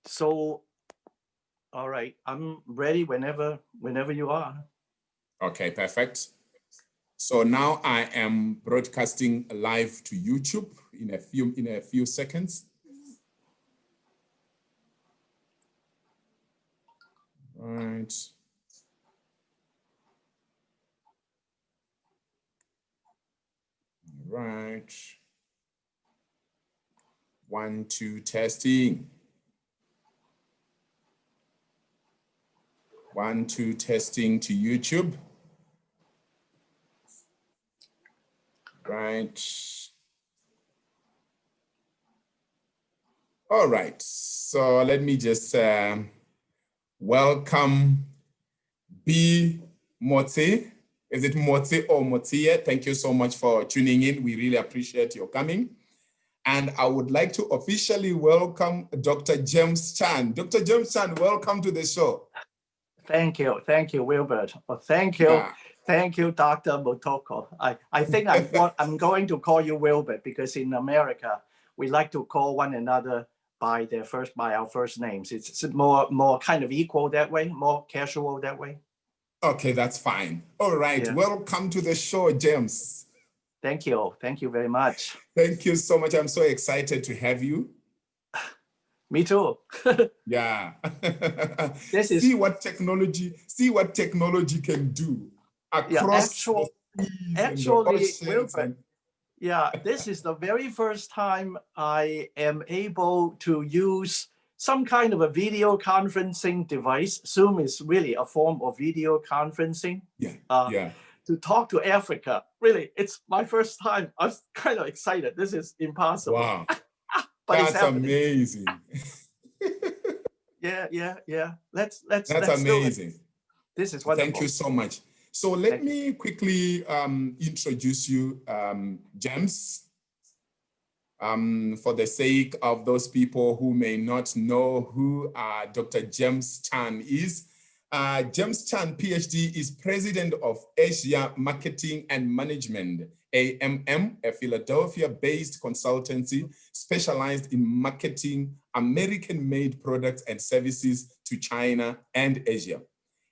So, all right, I'm ready whenever you are. Okay, perfect. So now I am broadcasting live to YouTube in a few seconds. Right. Right. 1, 2, testing. 1, 2, testing to YouTube. Right. All right. So let me just welcome B. Motse. Is it Motse or Motie? Thank you so much for tuning in. We really appreciate your coming. And I would like to officially welcome Dr. James Chan. Dr. James Chan, welcome to the show. Thank you, Wilbert. Well, thank you, Dr. Mutoko. I think I'm going to call you Wilbert because in America we like to call one another by our first names. It's more kind of equal that way, more casual that way. Okay, that's fine. All right, Yeah. Welcome to the show, James. Thank you very much. Thank you so much. I'm so excited to have you. Me too. Yeah. See what technology can do across the seas and the oceans. Yeah, this is the very first time I am able to use some kind of a video conferencing device. Zoom is really a form of video conferencing. To talk to Africa. Really, it's my first time. I was kind of excited. This is impossible. Wow. But that's amazing. Yeah. Let's amazing. This is wonderful. Thank you so much. So let me quickly introduce you, James, for the sake of those people who may not know who Dr. James Chan is. James Chan, Ph.D., is president of Asia Marketing and Management, AMM, a Philadelphia-based consultancy specialized in marketing American-made products and services to China and Asia.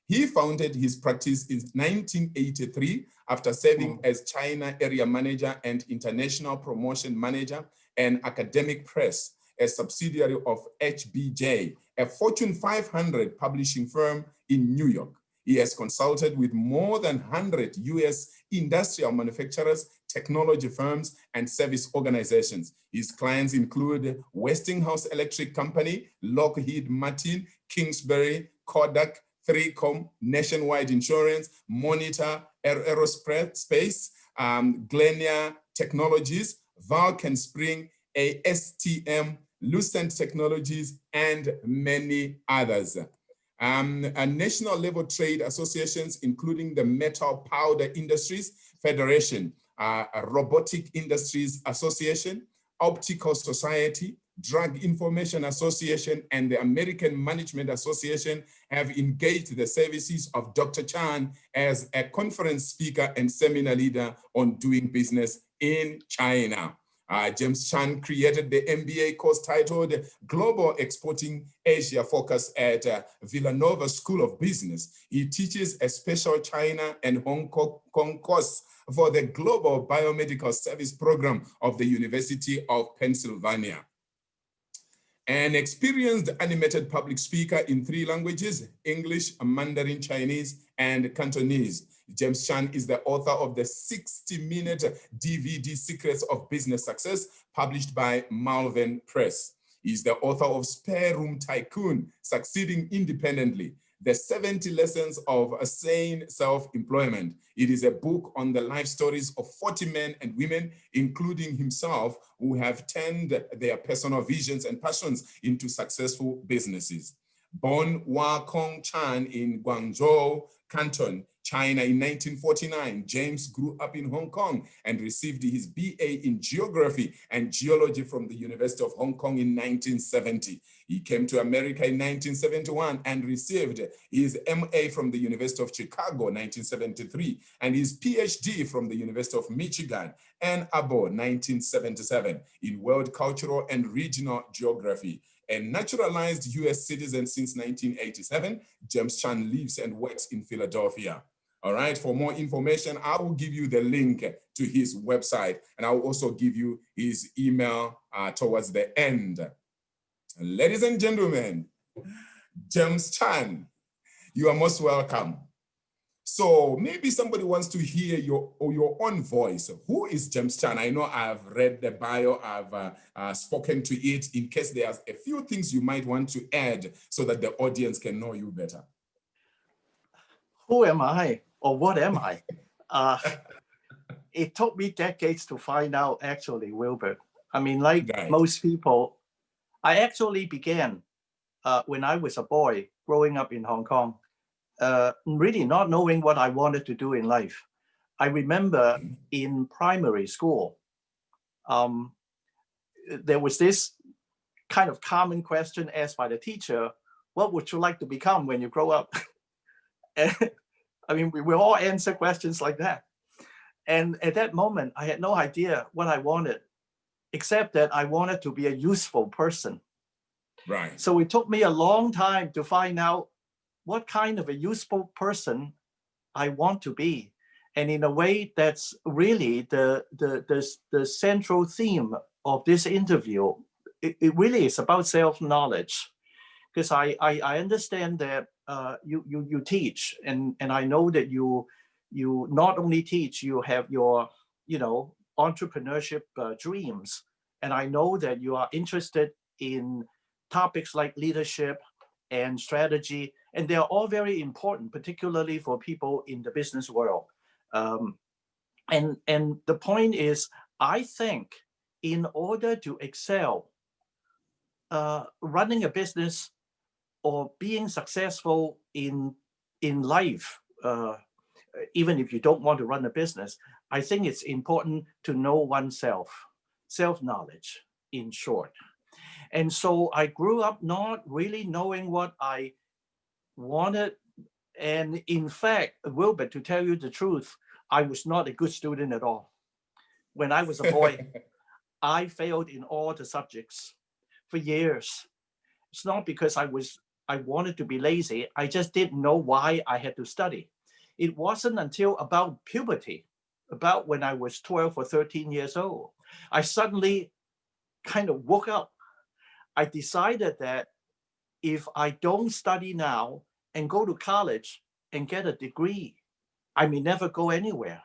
He founded his practice in 1983 after serving as China area manager and international promotion manager and academic press, a subsidiary of HBJ, a Fortune 500 publishing firm in New York. He has consulted with more than 100 US industrial manufacturers, technology firms, and service organizations. His clients include Westinghouse Electric Company, Lockheed Martin, Kingsbury, Kodak, 3Com, Nationwide Insurance, Monitor Aerospace, Glenia Technologies, Vulcan Spring, ASTM, Lucent Technologies, and many others. National level trade associations, including the Metal Powder Industries Federation, Robotic Industries Association, Optical Society, Drug Information Association, and the American Management Association have engaged the services of Dr. Chan as a conference speaker and seminar leader on doing business in China. James Chan created the MBA course titled Global Exporting Asia Focus at Villanova School of Business. He teaches a special China and Hong Kong course for the Global Biomedical Service Program of the University of Pennsylvania. An experienced animated public speaker in 3 languages, English, Mandarin, Chinese, and Cantonese. James Chan is the author of the 60-minute DVD Secrets of Business Success, published by Malvern Press. He's the author of Spare Room Tycoon, Succeeding Independently, The 70 Lessons of a Sane Self-Employment. It is a book on the life stories of 40 men and women, including himself, who have turned their personal visions and passions into successful businesses. Born Wah Kong Chan in Guangzhou, Canton, China in 1949, James grew up in Hong Kong and received his BA in Geography and Geology from the University of Hong Kong in 1970. He came to America in 1971 and received his MA from the University of Chicago, 1973, and his PhD from the University of Michigan, Ann Arbor, 1977, in World Cultural and Regional Geography. A naturalized US citizen since 1987, James Chan lives and works in Philadelphia. All right, for more information, I will give you the link to his website, and I will also give you his email towards the end. Ladies and gentlemen, James Chan, you are most welcome. So maybe somebody wants to hear your own voice. Who is James Chan? I know I've read the bio, I've spoken to it. In case there's a few things you might want to add so that the audience can know you better. Who am I, or what am I? It took me decades to find out, actually, Wilbert. I mean, like most people, I actually began when I was a boy growing up in Hong Kong, really not knowing what I wanted to do in life. I remember in primary school, there was this kind of common question asked by the teacher: what would you like to become when you grow up? And, I mean, we all answer questions like that. And at that moment, I had no idea what I wanted, except that I wanted to be a useful person. Right. So it took me a long time to find out what kind of a useful person I want to be. And in a way, that's really the central theme of this interview. It really is about self-knowledge, because I understand that you teach, and I know that you not only teach, you have your entrepreneurship dreams, and I know that you are interested in topics like leadership and strategy, and they are all very important, particularly for people in the business world. And the point is, I think in order to excel, running a business or being successful in life, even if you don't want to run a business, I think it's important to know oneself, self-knowledge, in short. And so I grew up not really knowing what I wanted. And in fact, Wilbert, to tell you the truth, I was not a good student at all. When I was a boy, I failed in all the subjects for years. It's not because I wanted to be lazy. I just didn't know why I had to study. It wasn't until about puberty, about when I was 12 or 13 years old, I suddenly kind of woke up. I decided that if I don't study now and go to college and get a degree, I may never go anywhere.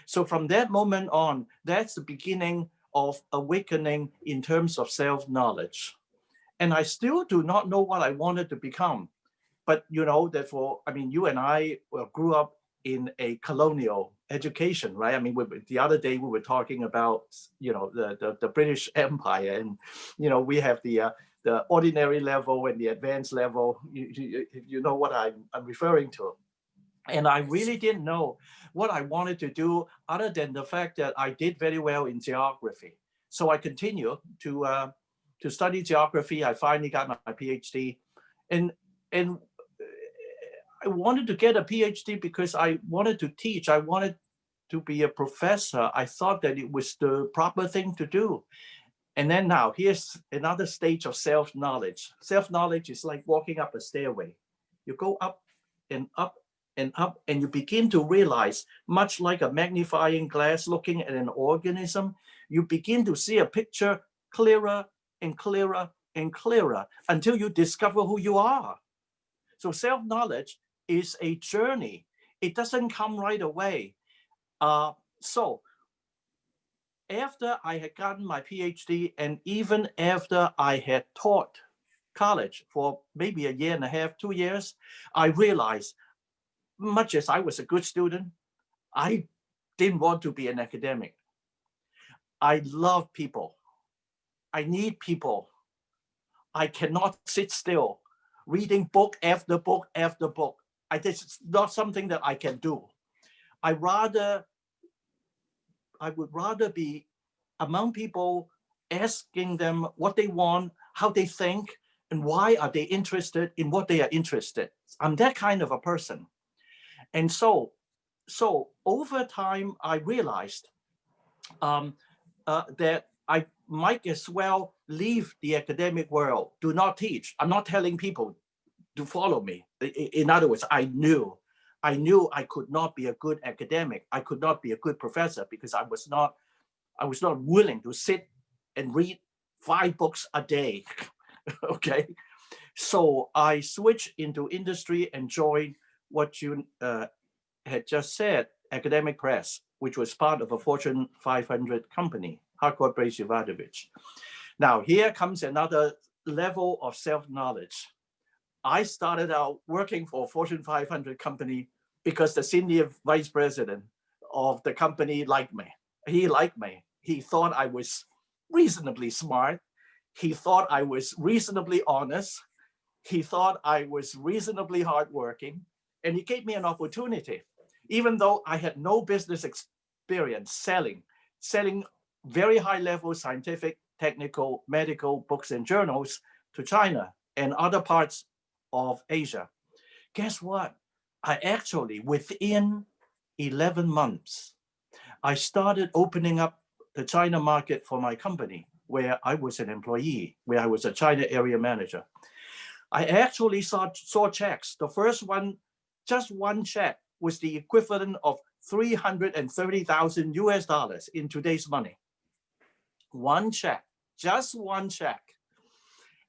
So from that moment on, that's the beginning of awakening in terms of self-knowledge. And I still do not know what I wanted to become. But therefore, I mean, you and I grew up in a colonial education, right? I mean, the other day we were talking about, the British Empire, and, we have the ordinary level and the advanced level. You know what I'm referring to. And I really didn't know what I wanted to do, other than the fact that I did very well in geography. So I continued to study geography. I finally got my PhD, and I wanted to get a PhD because I wanted to teach. I wanted to be a professor. I thought that it was the proper thing to do. And then now here's another stage of self-knowledge. Self-knowledge is like walking up a stairway. You go up and up and up, and you begin to realize, much like a magnifying glass looking at an organism, you begin to see a picture clearer and clearer and clearer until you discover who you are. So self-knowledge is a journey. It doesn't come right away. So after I had gotten my PhD, and even after I had taught college for maybe a year and a half, 2 years, I realized, much as I was a good student, I didn't want to be an academic. I love people. I need people. I cannot sit still reading book after book after book. It's not something that I can do. I would rather be among people, asking them what they want, how they think, and why are they interested in what they are interested. I'm that kind of a person. And so over time, I realized that might as well leave the academic world. Do not teach. I'm not telling people to follow me. In other words, I knew I could not be a good academic. I could not be a good professor because I was not willing to sit and read 5 books a day. Okay. So I switched into industry and joined what you had just said, Academic Press, which was part of a Fortune 500 company, Harcourt Brace Yovanovitch. Now, here comes another level of self-knowledge. I started out working for a Fortune 500 company because the senior vice president of the company liked me. He liked me. He thought I was reasonably smart. He thought I was reasonably honest. He thought I was reasonably hardworking. And he gave me an opportunity, even though I had no business experience selling very high level scientific, technical, medical books and journals to China and other parts of Asia. Guess what? I actually, within 11 months, I started opening up the China market for my company, where I was an employee, where I was a China area manager. I actually saw checks. The first one, just one check, was the equivalent of 330,000 US dollars in today's money. One check, just one check.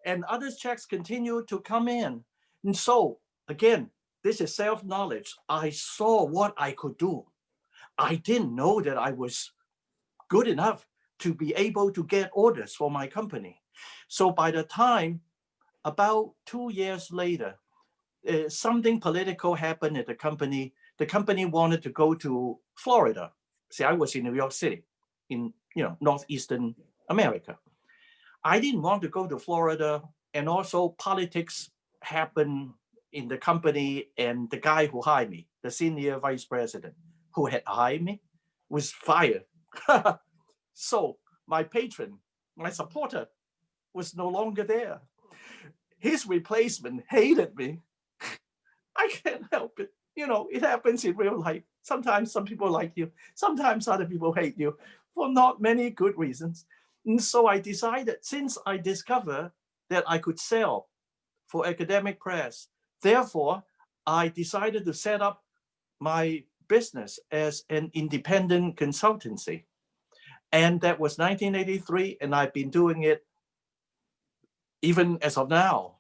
And other checks continue to come in. And so, again, this is self-knowledge. I saw what I could do. I didn't know that I was good enough to be able to get orders for my company. So by the time, about 2 years later, something political happened at the company. The company wanted to go to Florida. See, I was in New York City, in northeastern America. I didn't want to go to Florida, and also politics happened in the company, and the guy who hired me, the senior vice president who had hired me, was fired. So my patron, my supporter, was no longer there. His replacement hated me. I can't help it. It happens in real life. Sometimes some people like you. Sometimes other people hate you for not many good reasons. And so I decided, since I discovered that I could sell for academic press, therefore, I decided to set up my business as an independent consultancy. And that was 1983, and I've been doing it even as of now.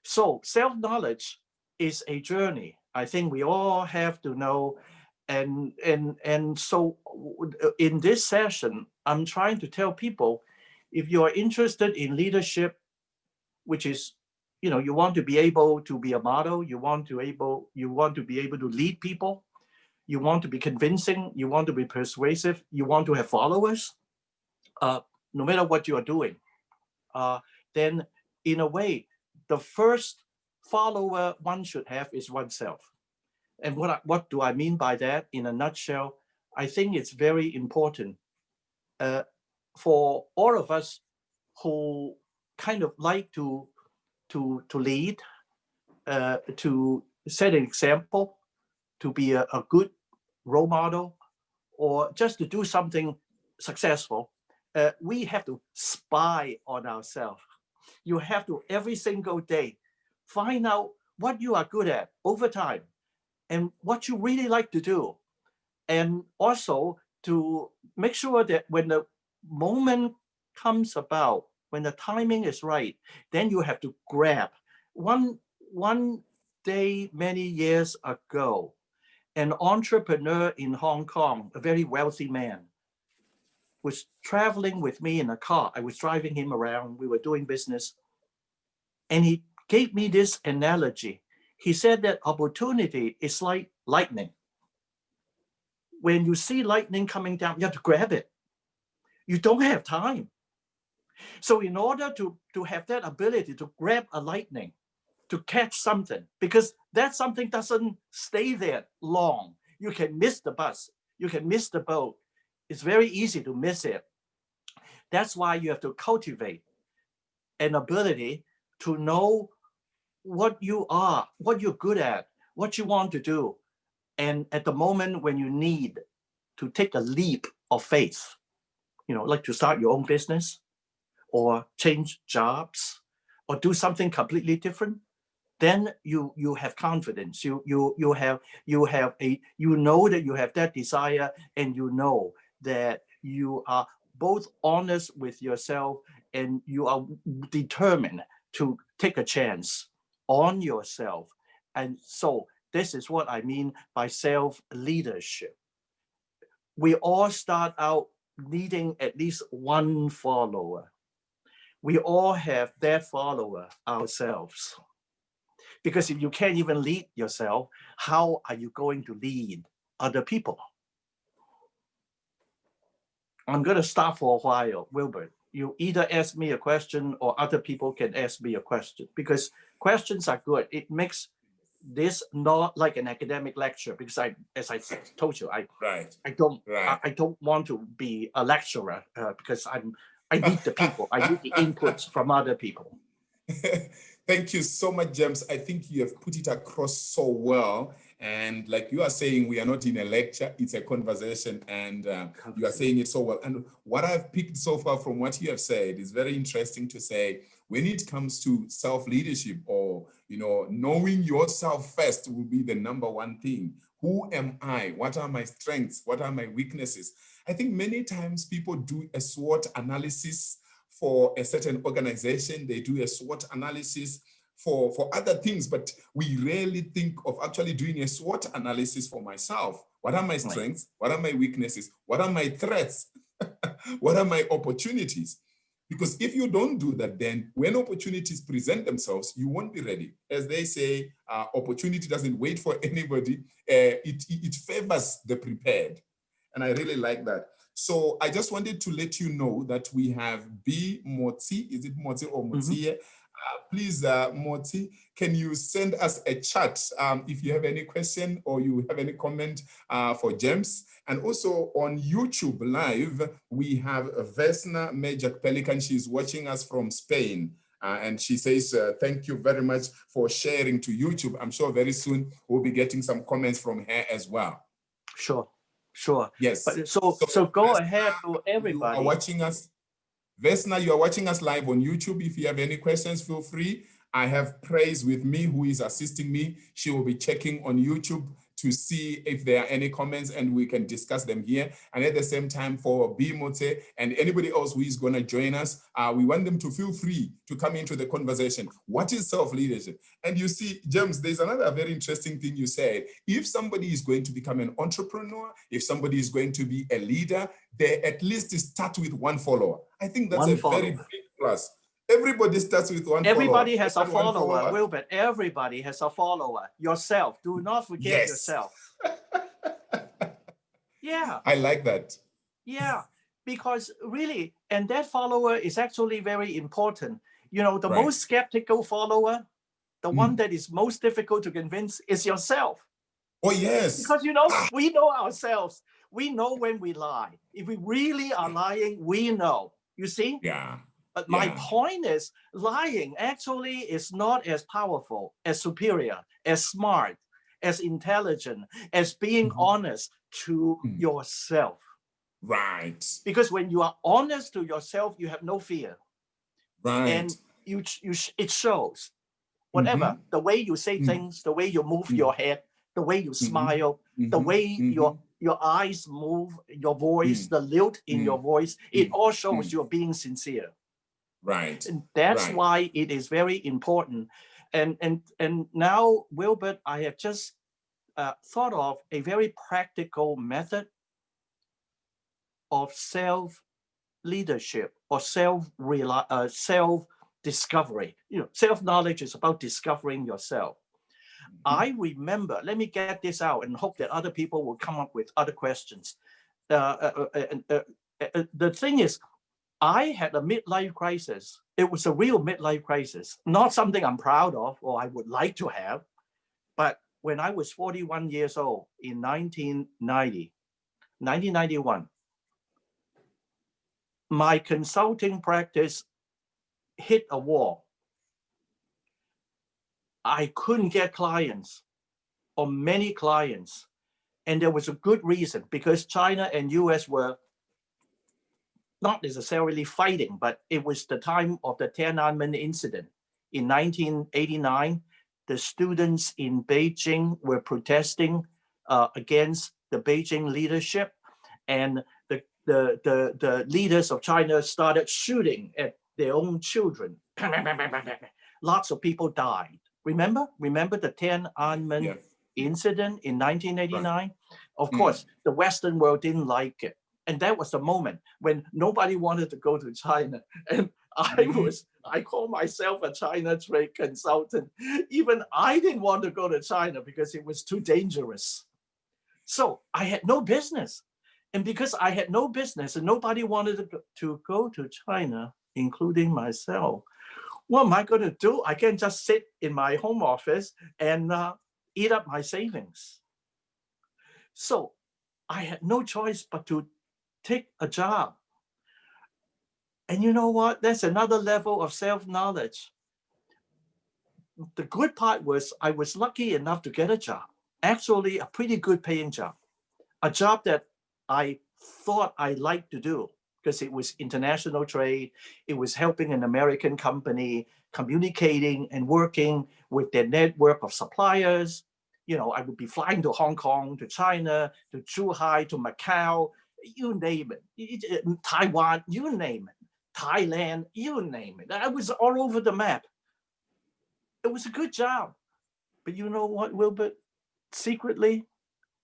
So self-knowledge is a journey. I think we all have to know. And so in this session, I'm trying to tell people, if you are interested in leadership, which is, you want to be able to be a model, you want to be able to lead people, you want to be convincing, you want to be persuasive, you want to have followers, no matter what you are doing, then in a way, the first follower one should have is oneself. And what do I mean by that? In a nutshell, I think it's very important for all of us who kind of like to lead, to set an example, to be a good role model, or just to do something successful. We have to spy on ourselves. You have to, every single day, find out what you are good at over time and what you really like to do. And also to make sure that when the moment comes about, when the timing is right, then you have to grab. One day, many years ago, an entrepreneur in Hong Kong, a very wealthy man, was traveling with me in a car. I was driving him around. We were doing business. And he gave me this analogy. He said that opportunity is like lightning. When you see lightning coming down, you have to grab it. You don't have time. So in order to have that ability to grab a lightning, to catch something, because that something doesn't stay there long. You can miss the bus. You can miss the boat. It's very easy to miss it. That's why you have to cultivate an ability to know what you are, what you're good at, what you want to do. And at the moment when you need to take a leap of faith, like to start your own business, or change jobs or do something completely different, then you have confidence. You know that you have that desire, and you know that you are both honest with yourself and you are determined to take a chance on yourself. And so this is what I mean by self-leadership. We all start out needing at least one follower. We all have that follower ourselves. Because if you can't even lead yourself, how are you going to lead other people? I'm going to stop for a while, Wilbert. You either ask me a question or other people can ask me a question, because questions are good. It makes this not like an academic lecture, because as I told you, I don't want to be a lecturer because I need the people. I need the inputs from other people. Thank you so much, James. I think you have put it across so well. And like you are saying, we are not in a lecture, it's a conversation, and you are saying it so well. And what I've picked so far from what you have said is very interesting to say, when it comes to self-leadership, or, you know, knowing yourself first will be the number one thing. Who am I? What are my strengths? What are my weaknesses? I think many times people do a SWOT analysis for a certain organization, they do a SWOT analysis for other things, but we rarely think of actually doing a SWOT analysis for myself. What are my strengths? What are my weaknesses? What are my threats? What are my opportunities? Because if you don't do that, then when opportunities present themselves, you won't be ready. As they say, opportunity doesn't wait for anybody. It favors the prepared. And I really like that. So I just wanted to let you know that we have B. Moti. Is it Moti or Moti? Mm-hmm. Please, Moti, can you send us a chat if you have any question or you have any comment for James? And also on YouTube Live, we have Vesna Majak Pelican. She's watching us from Spain. And she says, thank you very much for sharing to YouTube. I'm sure very soon we'll be getting some comments from her as well. Sure. Sure. Yes. But so go Vesna, ahead to everybody. You are watching us. Vesna, you are watching us live on YouTube. If you have any questions, feel free. I have Praise with me, who is assisting me. She will be checking on YouTube to see if there are any comments, and we can discuss them here. And at the same time, for Bimote and anybody else who is going to join us, we want them to feel free to come into the conversation. What is self-leadership? And you see, James, there's another very interesting thing you said. If somebody is going to become an entrepreneur, if somebody is going to be a leader, they at least start with one follower. I think that's a very big plus. Everybody starts with one follower. Everybody has a follower, Wilbert. Everybody has a follower. Yourself. Do not forget yourself. Yeah. I like that. Yeah, because really, and that follower is actually very important. You know, the most skeptical follower, the one that is most difficult to convince, is yourself. Oh, yes. Because, you know, we know ourselves. We know when we lie. If we really are lying, we know. You see? Yeah. But my point is, lying actually is not as powerful, as superior, as smart, as intelligent, as being honest to yourself. Right. Because when you are honest to yourself, you have no fear. Right. And it shows. Whatever, the way you say things, the way you move your head, the way you smile, the way your eyes move, your voice, the lilt in your voice, it all shows you're being sincere. Right. And that's why it is very important. And now, Wilbert, I have just thought of a very practical method of self-leadership or self-discovery. You know, self-knowledge is about discovering yourself. I remember, let me get this out and hope that other people will come up with other questions. The thing is, I had a midlife crisis. It was a real midlife crisis, not something I'm proud of or I would like to have. But when I was 41 years old in 1991, my consulting practice hit a wall. I couldn't get clients or many clients. And there was a good reason, because China and US were not necessarily fighting, but it was the time of the Tiananmen incident. In 1989, the students in Beijing were protesting against the Beijing leadership, and the leaders of China started shooting at their own children. Lots of people died. Remember the Tiananmen incident in 1989? Right. Of course, the Western world didn't like it. And that was the moment when nobody wanted to go to China. And I call myself a China trade consultant. Even I didn't want to go to China because it was too dangerous. So I had no business. And because I had no business and nobody wanted to go to China, including myself, what am I going to do? I can't just sit in my home office and eat up my savings. So I had no choice but to take a job. And you know what? That's another level of self-knowledge. The good part was I was lucky enough to get a job, actually a pretty good paying job, a job that I thought I liked to do because it was international trade. It was helping an American company communicating and working with their network of suppliers. You know, I would be flying to Hong Kong, to China, to Zhuhai, to Macau, you name it, Taiwan, you name it, Thailand, you name it. I was all over the map. It was a good job. But you know what, Wilbert? Secretly,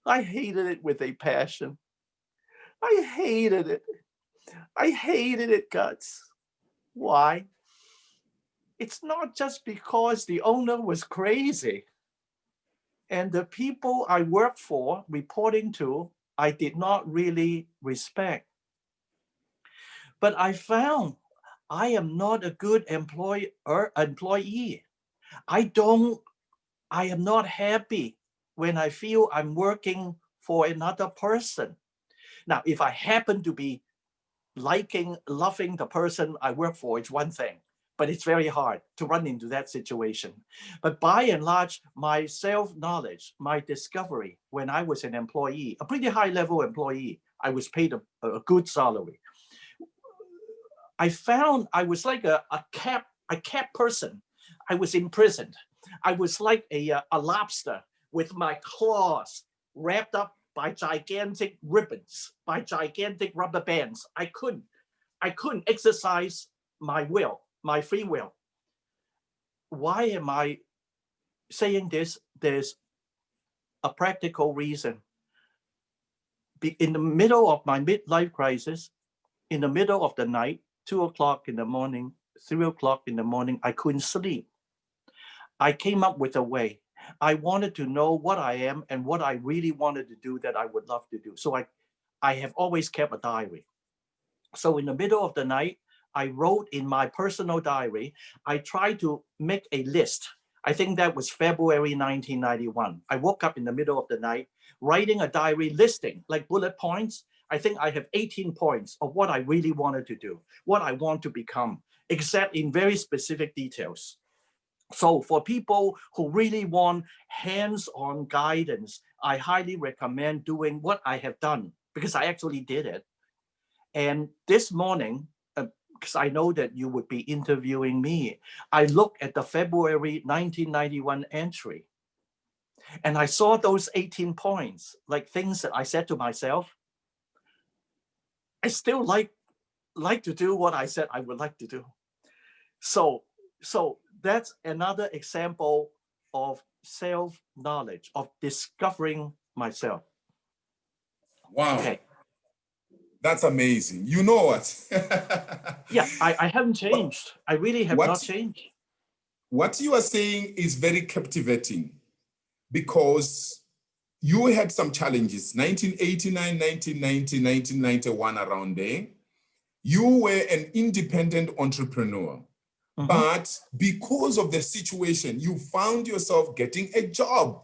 I hated it with a passion. I hated it. I hated it guts. Why? It's not just because the owner was crazy and the people I worked for, reporting to, I did not really respect. But I found I am not a good employee. I am not happy when I feel I'm working for another person. Now, if I happen to be loving the person I work for, it's one thing, but it's very hard to run into that situation. But by and large, my self-knowledge, my discovery when I was an employee, a pretty high-level employee, I was paid a good salary. I found I was like a cat person. I was imprisoned. I was like a lobster with my claws wrapped up by gigantic ribbons, by gigantic rubber bands. I couldn't exercise my will, my free will. Why am I saying this? There's a practical reason. In the middle of my midlife crisis, in the middle of the night, 2 o'clock in the morning, 3 o'clock in the morning, I couldn't sleep. I came up with a way. I wanted to know what I am and what I really wanted to do that I would love to do. So I have always kept a diary. So in the middle of the night, I wrote in my personal diary, I tried to make a list. I think that was February 1991. I woke up in the middle of the night, writing a diary listing, like bullet points. I think I have 18 points of what I really wanted to do, what I want to become, except in very specific details. So for people who really want hands-on guidance, I highly recommend doing what I have done because I actually did it. And this morning, because I know that you would be interviewing me, I looked at the February 1991 entry and I saw those 18 points, like things that I said to myself, I still like to do what I said I would like to do. So that's another example of self-knowledge, of discovering myself. Wow. Okay. That's amazing. You know what? Yeah, I haven't changed. I really have not changed. What you are saying is very captivating because you had some challenges, 1989, 1990, 1991, around there. You were an independent entrepreneur. Mm-hmm. But because of the situation, you found yourself getting a job.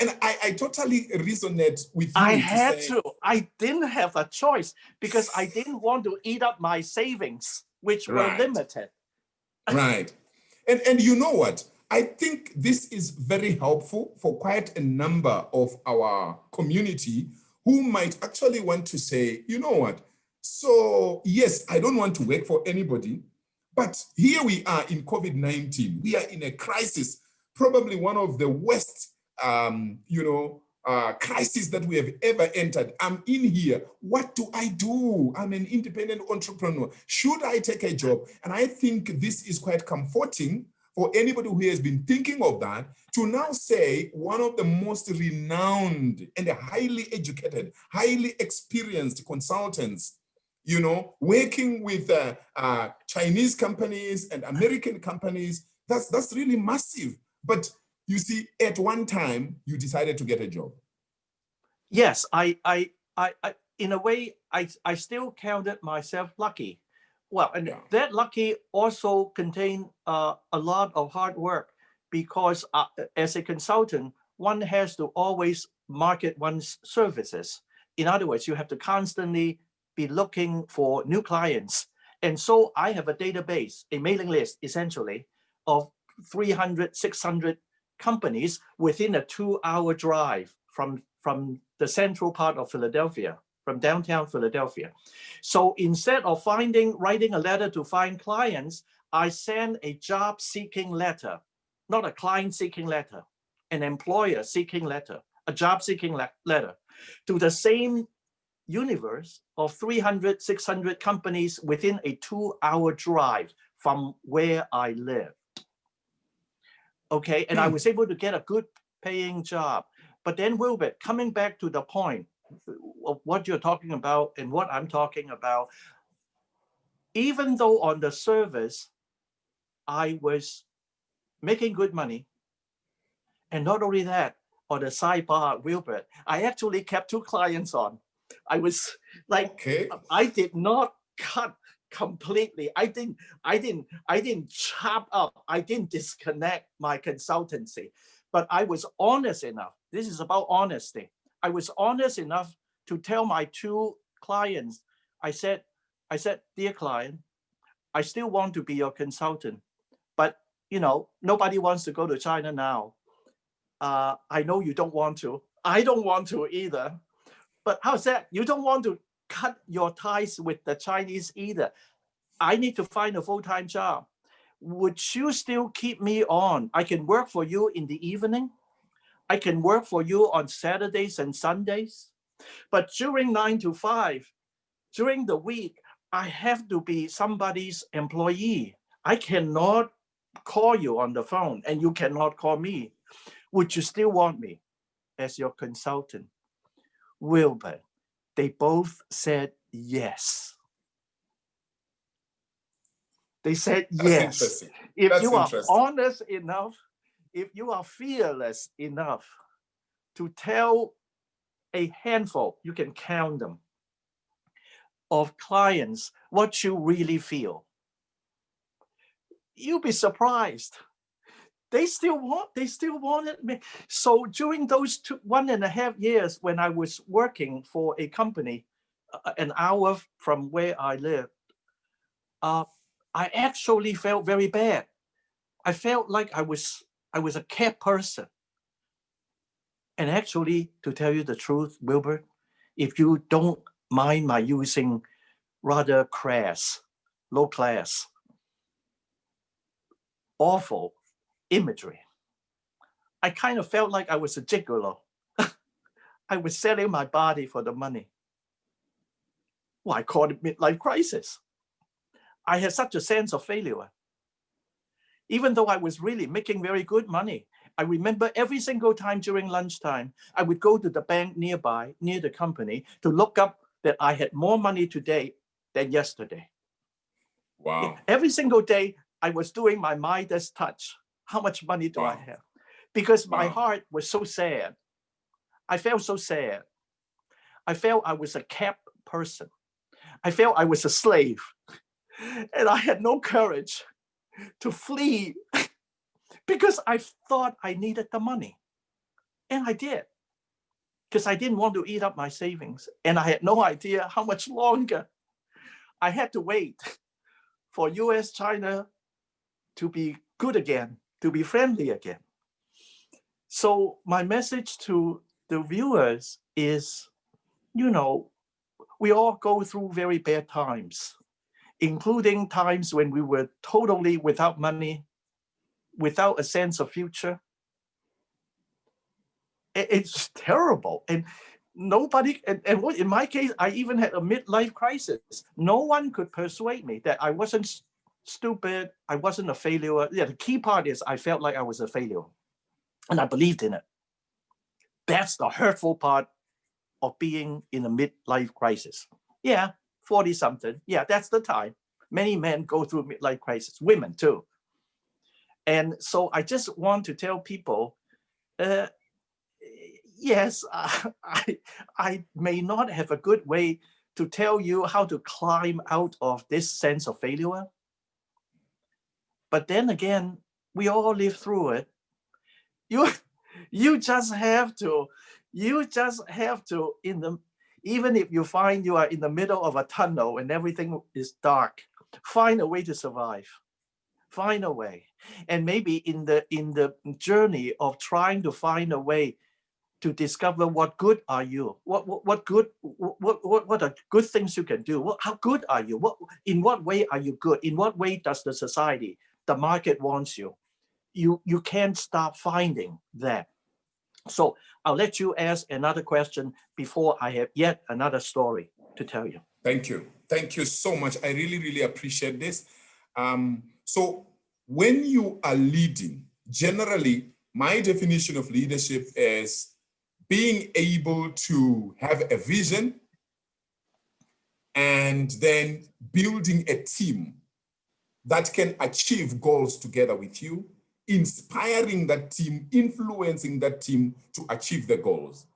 And I totally resonate with you. I had to. I didn't have a choice because I didn't want to eat up my savings, which were limited. Right. And you know what? I think this is very helpful for quite a number of our community who might actually want to say, you know what? So yes, I don't want to work for anybody, but here we are in COVID-19. We are in a crisis, probably one of the worst, crises that we have ever entered. I'm in here. What do I do? I'm an independent entrepreneur. Should I take a job? And I think this is quite comforting for anybody who has been thinking of that, to now say one of the most renowned and highly educated, highly experienced consultants, working with Chinese companies and American companies, that's really massive. But you see, at one time, you decided to get a job. Yes, I in a way, I still counted myself lucky. Well, and that lucky also contained a lot of hard work, because as a consultant, one has to always market one's services. In other words, you have to constantly be looking for new clients. And so I have a database, a mailing list, essentially, of 300, 600 companies within a 2-hour drive from the central part of Philadelphia, from downtown Philadelphia. So instead of writing a letter to find clients, I send a job seeking letter, not a client seeking letter, an employer seeking letter, a job seeking letter to the same universe of 300, 600 companies within a 2-hour drive from where I live. Okay, and I was able to get a good paying job. But then, Wilbert, coming back to the point of what you're talking about and what I'm talking about, even though on the surface, I was making good money, and not only that, on the sidebar, Wilbert, I actually kept 2 clients on. I was like, I did not cut completely. I didn't chop up. I didn't disconnect my consultancy, but I was honest enough. This is about honesty. I was honest enough to tell my 2 clients, I said, dear client, I still want to be your consultant, but nobody wants to go to China now. I know you don't want to. I don't want to either. But how's that? You don't want to cut your ties with the Chinese either. I need to find a full-time job. Would you still keep me on? I can work for you in the evening. I can work for you on Saturdays and Sundays. But during 9 to 5, during the week, I have to be somebody's employee. I cannot call you on the phone, and you cannot call me. Would you still want me as your consultant? Wilbert, they both said yes. They said yes. If you are honest enough, if you are fearless enough to tell a handful, you can count them, of clients what you really feel, you'll be surprised. They still wanted me. So during those 1.5 years when I was working for a company, an hour from where I lived, I actually felt very bad. I felt like I was a kept person. And actually, to tell you the truth, Wilbert, if you don't mind my using rather crass, low class, awful imagery, I kind of felt like I was a gigolo. I was selling my body for the money. Well, I called it midlife crisis. I had such a sense of failure. Even though I was really making very good money, I remember every single time during lunchtime, I would go to the bank nearby, near the company, to look up that I had more money today than yesterday. Wow. Every single day, I was doing my Midas touch. How much money do I have? Because my heart was so sad. I felt so sad. I felt I was a kept person. I felt I was a slave. And I had no courage to flee because I thought I needed the money. And I did, because I didn't want to eat up my savings. And I had no idea how much longer I had to wait for US-China to be good again, to be friendly again. So my message to the viewers is, We all go through very bad times, including times when we were totally without money, without a sense of future. It's terrible. And nobody, and in my case, I even had a midlife crisis. No one could persuade me that I wasn't stupid, I wasn't a failure. Yeah, the key part is I felt like I was a failure, and I believed in it. That's the hurtful part of being in a midlife crisis. Yeah, 40 something. Yeah, that's the time. Many men go through midlife crisis, women too. And so I just want to tell people, yes, I may not have a good way to tell you how to climb out of this sense of failure. But then again, we all live through it. You just have to, even if you find you are in the middle of a tunnel and everything is dark, find a way to survive. Find a way. And maybe in the journey of trying to find a way to discover what good are you, what are good things you can do, how good are you, in what way are you good, in what way does the society, the market wants you. You can't stop finding that. So I'll let you ask another question before I have yet another story to tell you. Thank you. Thank you so much. I really, really appreciate this. So when you are leading, generally, my definition of leadership is being able to have a vision and then building a team that can achieve goals together with you, inspiring that team, influencing that team to achieve the goals.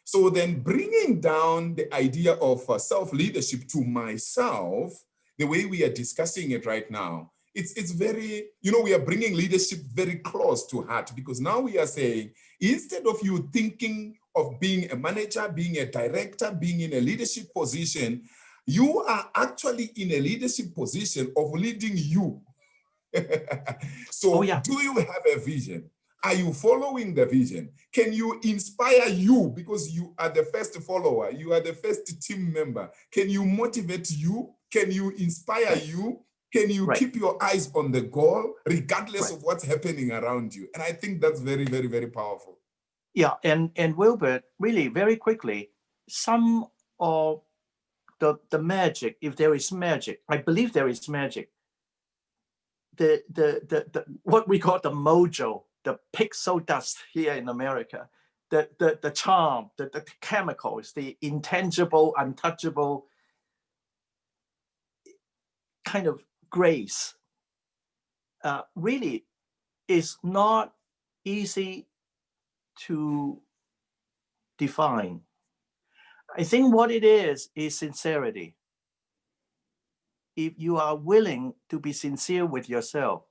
So then bringing down the idea of self-leadership to myself, the way we are discussing it right now, it's very, we are bringing leadership very close to heart, because now we are saying, instead of you thinking of being a manager, being a director, being in a leadership position, you are actually in a leadership position of leading you. So do you have a vision? Are you following the vision? Can you inspire you, because you are the first follower, you are the first team member? Can you motivate you? Can you inspire you? Can you keep your eyes on the goal regardless of what's happening around you? And I think that's very, very, very powerful. Yeah, and Wilbert, really very quickly, some of the magic, if there is magic, I believe there is magic. The what we call the mojo, the pixel dust here in America, the charm, the chemicals, the intangible, untouchable kind of grace, really is not easy to define. I think what it is sincerity. If you are willing to be sincere with yourself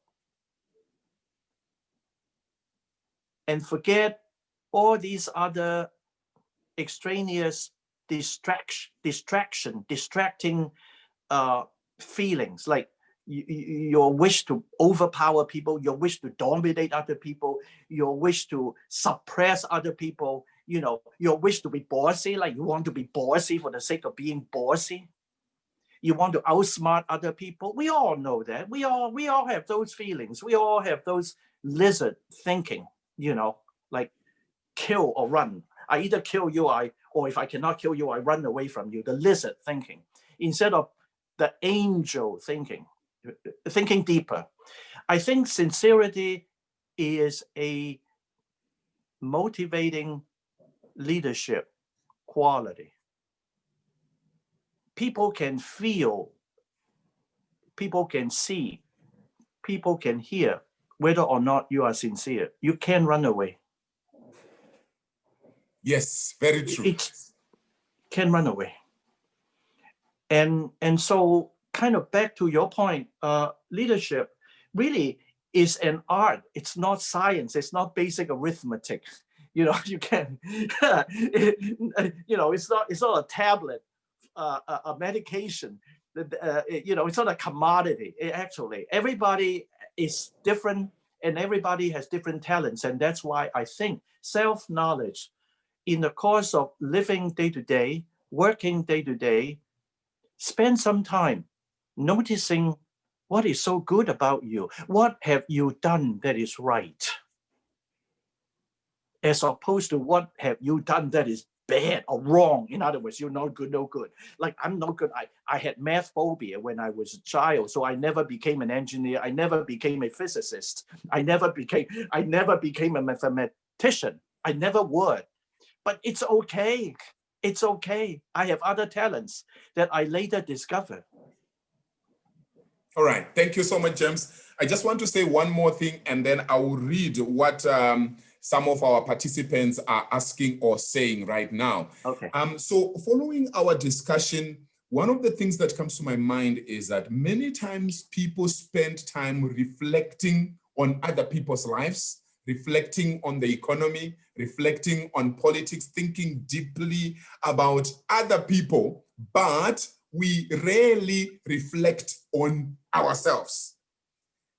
and forget all these other extraneous distracting feelings, like your wish to overpower people, your wish to dominate other people, your wish to suppress other people, your wish to be bossy, like you want to be bossy for the sake of being bossy. You want to outsmart other people. We all know that. We all have those feelings. We all have those lizard thinking, like kill or run. I either kill you, or if I cannot kill you, I run away from you. The lizard thinking, instead of the angel thinking deeper. I think sincerity is a motivating leadership quality. People can feel, people can see, people can hear whether or not you are sincere. You can run away. Yes, very true. It can run away. And so kind of back to your point, leadership really is an art. It's not science. It's not basic arithmetic. You can, it's not a tablet, a medication. It's not a commodity. Actually, everybody is different and everybody has different talents. And that's why I think self-knowledge in the course of living day to day, working day to day, spend some time noticing what is so good about you. What have you done that is right? As opposed to what have you done that is bad or wrong. In other words, you're not good, no good. Like I'm no good. I had math phobia when I was a child, so I never became an engineer. I never became a physicist. I never became a mathematician. I never would. But it's okay. It's okay. I have other talents that I later discovered. All right. Thank you so much, James. I just want to say one more thing, and then I will read what some of our participants are asking or saying right now. Okay. So following our discussion, one of the things that comes to my mind is that many times people spend time reflecting on other people's lives, reflecting on the economy, reflecting on politics, thinking deeply about other people, but we rarely reflect on ourselves.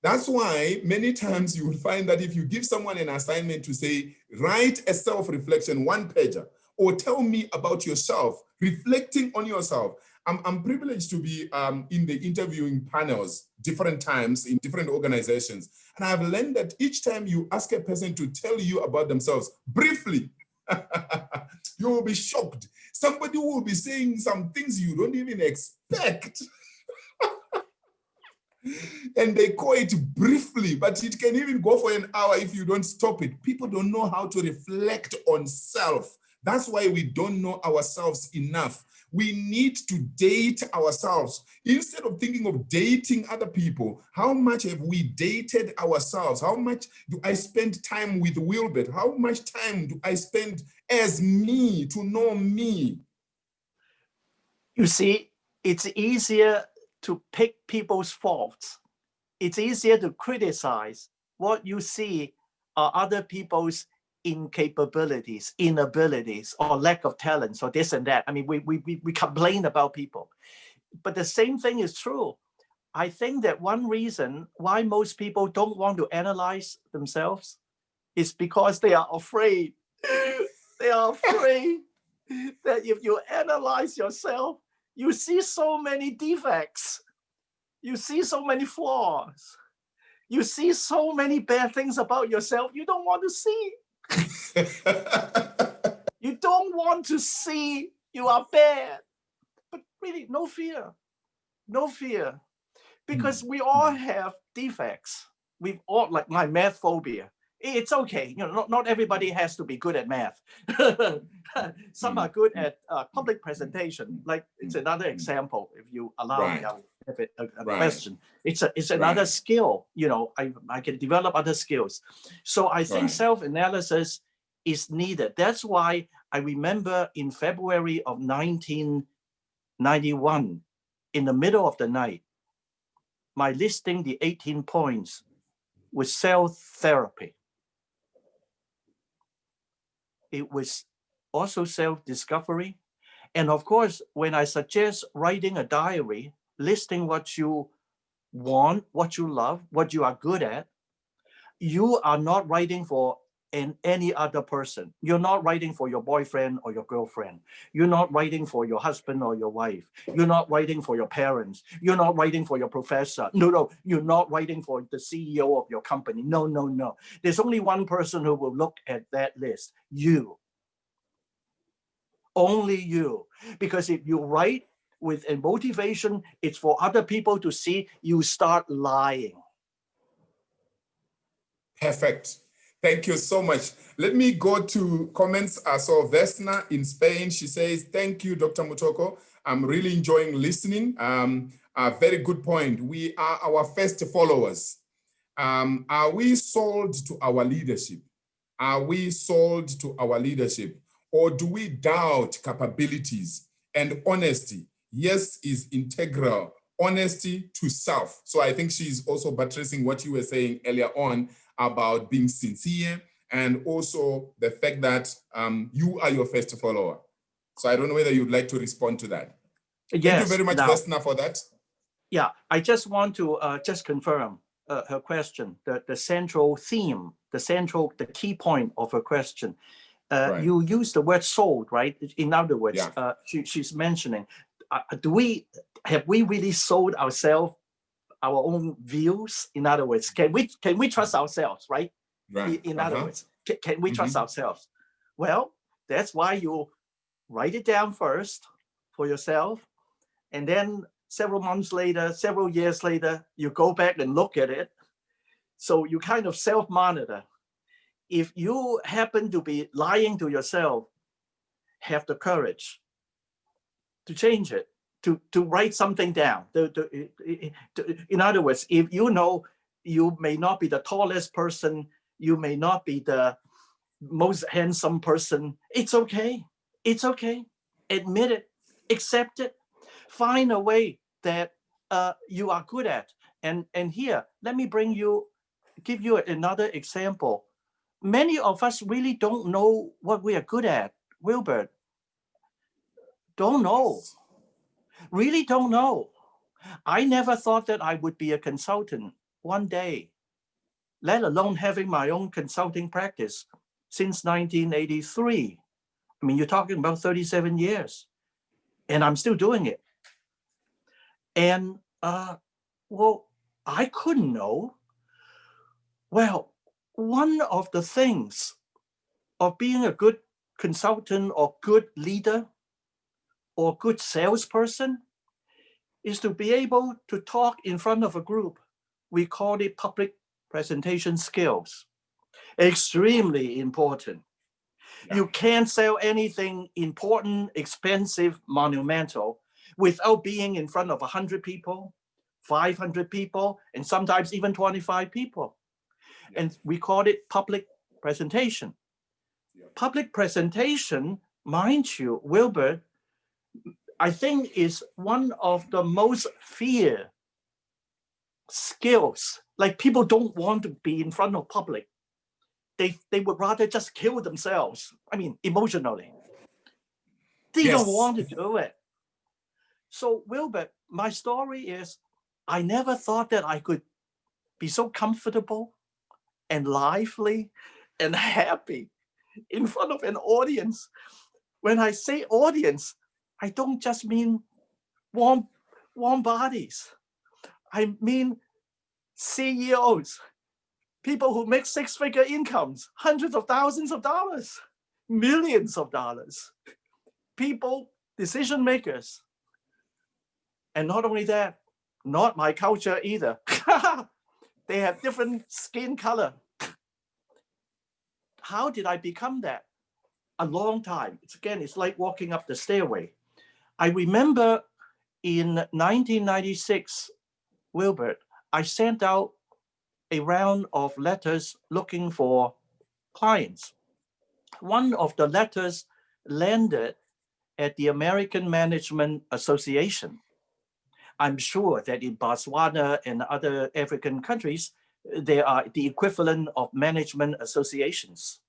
That's why many times you will find that if you give someone an assignment to say, write a self-reflection, one-pager, or tell me about yourself, reflecting on yourself. I'm privileged to be in the interviewing panels different times in different organizations. And I've learned that each time you ask a person to tell you about themselves briefly, you will be shocked. Somebody will be saying some things you don't even expect. And they call it briefly, but it can even go for an hour if you don't stop it. People don't know how to reflect on self. That's why we don't know ourselves enough. We need to date ourselves. Instead of thinking of dating other people, how much have we dated ourselves? How much do I spend time with Wilbert? How much time do I spend as me to know me? You see, it's easier to pick people's faults. It's easier to criticize what you see are other people's incapabilities, inabilities, or lack of talents, or this and that. I mean, we complain about people. But the same thing is true. I think that one reason why most people don't want to analyze themselves is because they are afraid. They are afraid that if you analyze yourself, you see so many defects. You see so many flaws. You see so many bad things about yourself you don't want to see. You don't want to see you are bad. But really, no fear. No fear. Because we all have defects. We've all, like my math phobia. It's okay. You know, not everybody has to be good at math. Some are good at public presentation. Like it's another example. If you allow me, I'll have a question. It's another skill. You know, I can develop other skills. So I think self-analysis is needed. That's why I remember in February of 1991, in the middle of the night, my listing the 18 points was self-therapy. It was also self-discovery. And of course, when I suggest writing a diary, listing what you want, what you love, what you are good at, you are not writing for any other person. You're not writing for your boyfriend or your girlfriend. You're not writing for your husband or your wife. You're not writing for your parents. You're not writing for your professor. No, you're not writing for the CEO of your company. No. There's only one person who will look at that list, you. Only you. Because if you write with a motivation, it's for other people to see, you start lying. Perfect. Thank you so much. Let me go to comments. I saw Vesna in Spain. She says, thank you, Dr. Mutoko. I'm really enjoying listening. A very good point. We are our first followers. Are we sold to our leadership? Are we sold to our leadership? Or do we doubt capabilities and honesty? Yes, is integral. Honesty to self. So I think she's also buttressing what you were saying earlier on about being sincere, and also the fact that you are your first follower. So I don't know whether you'd like to respond to that. Yes. Thank you very much, Vesna, for that. Yeah, I just want to just confirm her question, the central theme, the key point of her question. You use the word sold, right? In other words, she's mentioning, do we have we really sold ourselves our own views? In other words, can we trust ourselves, right? Right. In other words, can we trust ourselves? Well, that's why you write it down first for yourself, and then several months later, several years later, you go back and look at it. So you kind of self-monitor. If you happen to be lying to yourself, have the courage to change it, to write something down. In other words, if you know you may not be the tallest person, you may not be the most handsome person, it's okay. It's okay. Admit it, accept it, find a way that you are good at. And here, let me give you another example. Many of us really don't know what we are good at, Wilbert. Don't know. Really don't know. I never thought that I would be a consultant one day, let alone having my own consulting practice since 1983. I mean, you're talking about 37 years, and I'm still doing it. And, well, I couldn't know. Well, one of the things of being a good consultant or good leader or good salesperson is to be able to talk in front of a group. We call it public presentation skills. Extremely important. Yeah. You can't sell anything important, expensive, monumental without being in front of 100 people, 500 people, and sometimes even 25 people. Yeah. And we call it public presentation. Yeah. Public presentation, mind you, Wilbert, I think is one of the most feared skills. Like, people don't want to be in front of public. They would rather just kill themselves. I mean, emotionally. They don't want to do it. So, Wilbert, my story is, I never thought that I could be so comfortable and lively and happy in front of an audience. When I say audience, I don't just mean warm bodies. I mean CEOs, people who make six-figure incomes, hundreds of thousands of dollars, millions of dollars, people, decision makers. And not only that, not my culture either. They have different skin color. How did I become that? A long time. It's like walking up the stairway. I remember in 1996, Wilbert, I sent out a round of letters looking for clients. One of the letters landed at the American Management Association. I'm sure that in Botswana and other African countries, there are the equivalent of management associations.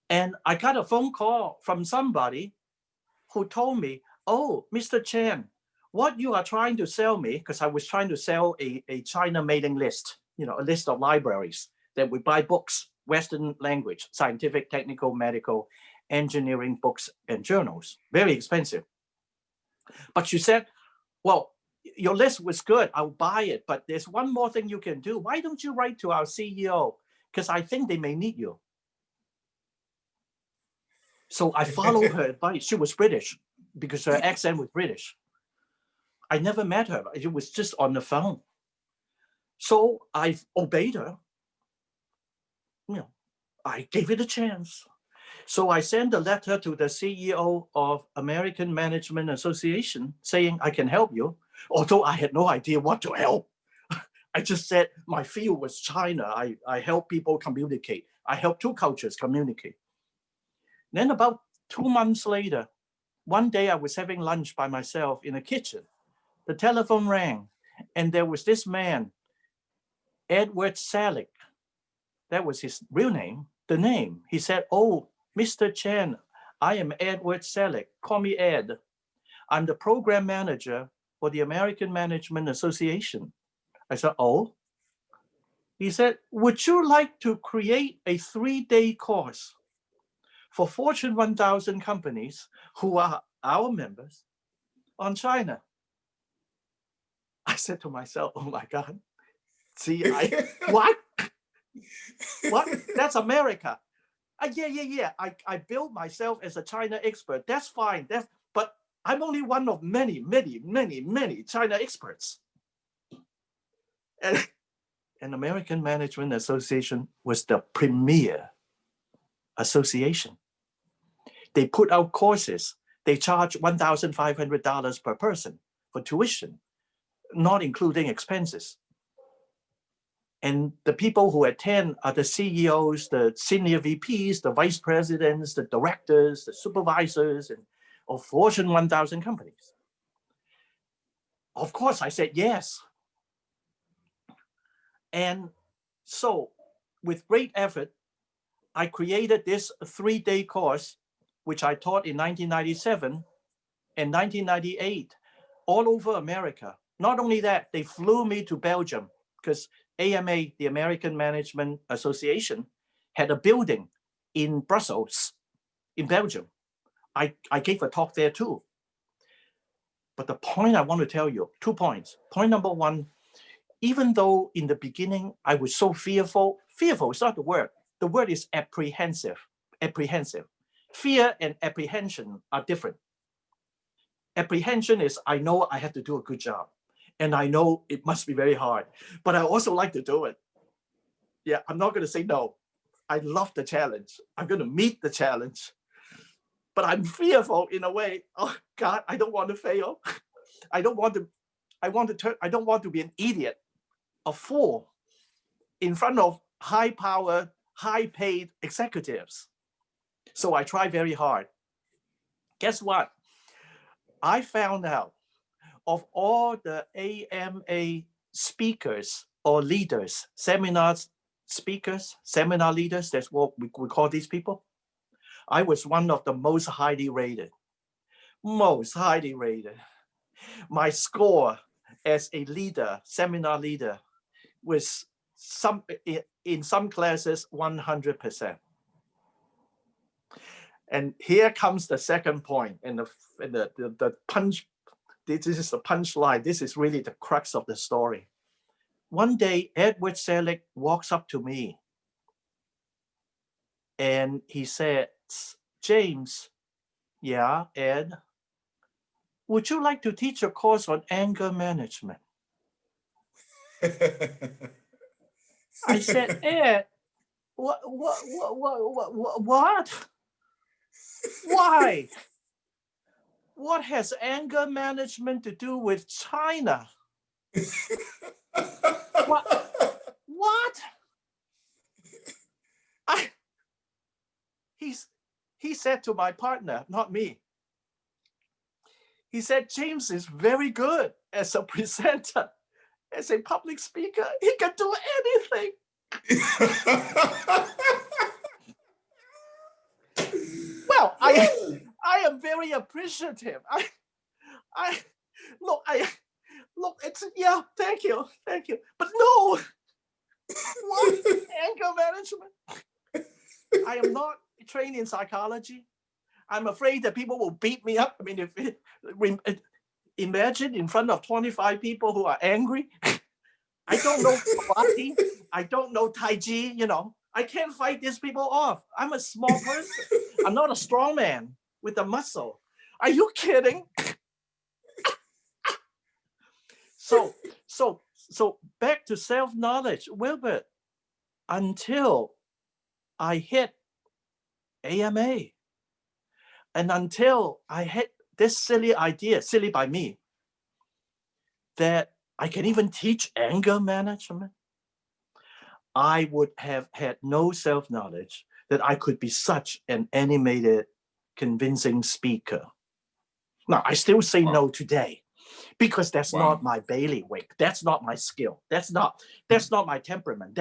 And I got a phone call from somebody who told me, oh, Mr. Chan, what you are trying to sell me, because I was trying to sell a China mailing list, a list of libraries that would buy books, Western language, scientific, technical, medical, engineering books and journals, very expensive. But she said, well, your list was good, I'll buy it, but there's one more thing you can do. Why don't you write to our CEO? Because I think they may need you. So I followed her advice. She was British because her accent was British. I never met her. It was just on the phone. So I obeyed her. I gave it a chance. So I sent a letter to the CEO of American Management Association saying, I can help you. Although I had no idea what to help. I just said my field was China. I help people communicate. I help two cultures communicate. Then about 2 months later, one day I was having lunch by myself in a kitchen. The telephone rang, and there was this man, Edward Salick. That was his real name, the name. He said, oh, Mr. Chan, I am Edward Salick. Call me Ed. I'm the program manager for the American Management Association. I said, oh. He said, would you like to create a 3-day course for Fortune 1000 companies who are our members on China. I said to myself, oh my God, see, what? What? That's America. Yeah. I built myself as a China expert. That's fine. But I'm only one of many China experts. And American Management Association was the premier association. They put out courses. They charge $1,500 per person for tuition, not including expenses. And the people who attend are the CEOs, the senior VPs, the vice presidents, the directors, the supervisors, and of Fortune 1000 companies. Of course, I said yes. And so, with great effort, I created this 3-day course, which I taught in 1997 and 1998, all over America. Not only that, they flew me to Belgium because AMA, the American Management Association, had a building in Brussels, in Belgium. I gave a talk there too. But the point I want to tell you, 2 points. Point number one, even though in the beginning I was so fearful is not the word. The word is apprehensive. Fear and apprehension are different. Apprehension is, I know I have to do a good job. And I know it must be very hard, but I also like to do it. Yeah, I'm not going to say no. I love the challenge. I'm going to meet the challenge, but I'm fearful in a way. Oh God, I don't want to fail. I don't want to be an idiot, a fool in front of high power, high paid executives. So I try very hard. Guess what? I found out of all the AMA speakers or leaders, seminar leaders, that's what we call these people. I was one of the most highly rated. My score as a leader, seminar leader, was in some classes 100%. And here comes the second point, and the punch. This is the punchline. This is really the crux of the story. One day, Edward Selig walks up to me and he said, James, yeah, Ed, would you like to teach a course on anger management? I said, Ed, what? Why? What has anger management to do with China? What? He said to my partner, not me. He said, James is very good as a presenter, as a public speaker. He can do anything. Well, I am very appreciative. Look, it's, yeah, thank you. But no, what? Anger management? I am not trained in psychology. I'm afraid that people will beat me up. I mean, imagine in front of 25 people who are angry. I don't know karate. I don't know Tai Chi, I can't fight these people off. I'm a small person. I'm not a strong man with a muscle. Are you kidding? So back to self-knowledge, Wilbert, until I hit AMA and until I hit this silly idea, silly by me, that I can even teach anger management, I would have had no self-knowledge that I could be such an animated, convincing speaker. Now, I still say no today because that's not my bailiwick. That's not my skill. That's not my temperament.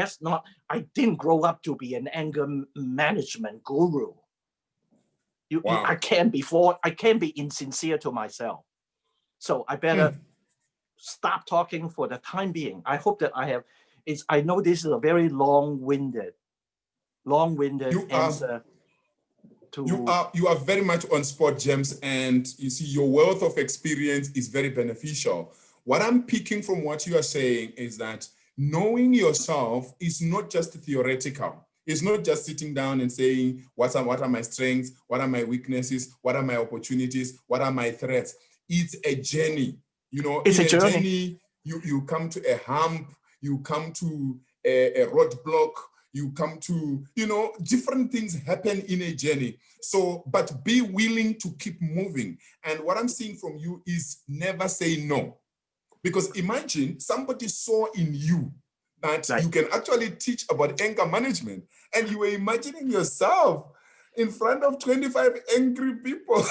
I didn't grow up to be an anger management guru. I can't be insincere to myself. So I better stop talking for the time being. I hope that I know this is a very long-winded answer. You are very much on spot, James, and you see your wealth of experience is very beneficial. What I'm picking from what you are saying is that knowing yourself is not just theoretical. It's not just sitting down and saying, what are my strengths? What are my weaknesses? What are my opportunities? What are my threats? It's a journey. You know, it's in a journey. you come to a hump, you come to a roadblock, you come to, you know, different things happen in a journey. So, but be willing to keep moving. And what I'm seeing from you is never say no. Because imagine somebody saw in you that Right. you can actually teach about anger management, and you were imagining yourself in front of 25 angry people.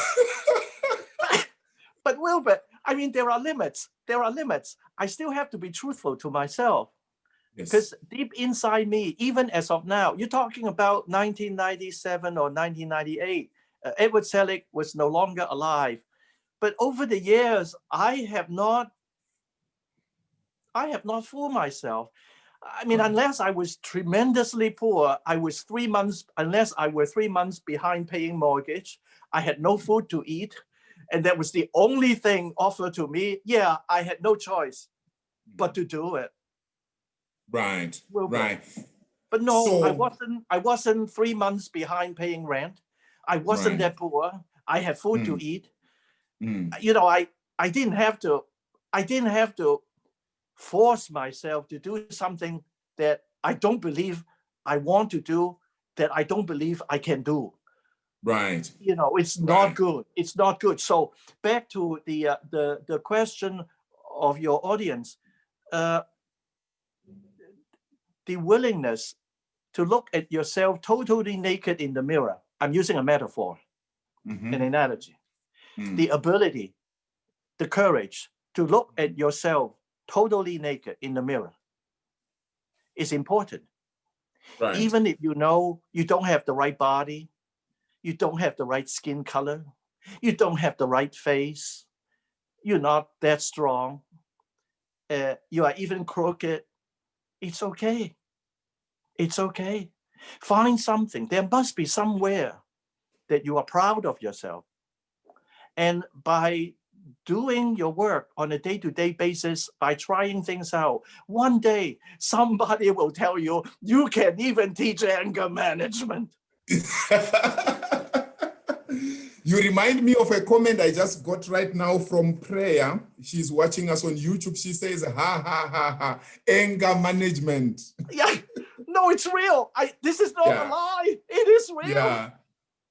But Wilbert, I mean, there are limits. There are limits. I still have to be truthful to myself. Yes. Because deep inside me, even as of now, you're talking about 1997 or 1998, Edward Selig was no longer alive. But over the years, I have not fooled myself. I mean, unless I was tremendously poor, unless I were 3 months behind paying mortgage, I had no food to eat, and that was the only thing offered to me. Yeah, I had no choice but to do it. Right, Wilbert. right. But no, So, I wasn't 3 months behind paying rent. I wasn't that poor. I had food to eat. You know, I didn't have to force myself to do something that I don't believe I want to do, that I don't believe I can do. Right. You know, it's not good. It's not good. So back to the question of your audience, the willingness to look at yourself totally naked in the mirror. I'm using a metaphor, an analogy. The ability, the courage to look at yourself totally naked in the mirror is important. Right. Even if you know you don't have the right body, you don't have the right skin color, you don't have the right face, you're not that strong, you are even crooked, it's okay. It's okay. Find something. There must be somewhere that you are proud of yourself. And by doing your work on a day-to-day basis, by trying things out, one day somebody will tell you, you can even teach anger management. You remind me of a comment I just got right now from Prayer. She's watching us on YouTube. She says, ha, ha, ha, ha, anger management. Yeah, no, it's real. This is not a lie. It is real. Yeah.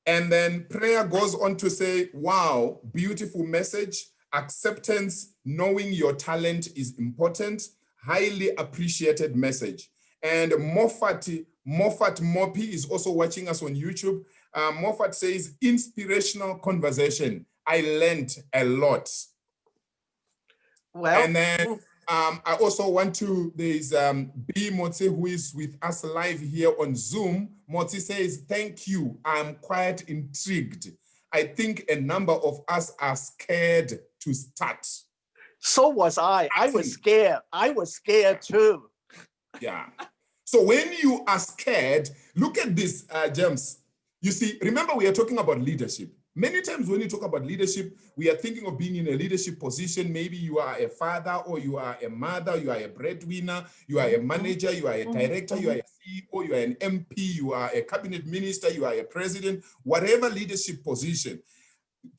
And then Prayer goes on to say, wow, beautiful message. Acceptance, knowing your talent is important. Highly appreciated message. And Moffat Moppy is also watching us on YouTube. Moffat says, inspirational conversation. I learned a lot. Well, and then I also want to, there's B. Motse, who is with us live here on Zoom. Motse says, thank you. I'm quite intrigued. I think a number of us are scared to start. So was I. I was scared. I was scared too. Yeah. So when you are scared, look at this, James. You see, remember we are talking about leadership. Many times when you talk about leadership, we are thinking of being in a leadership position. Maybe you are a father or you are a mother, you are a breadwinner, you are a manager, you are a director, you are a CEO, you are an MP, you are a cabinet minister, you are a president, whatever leadership position.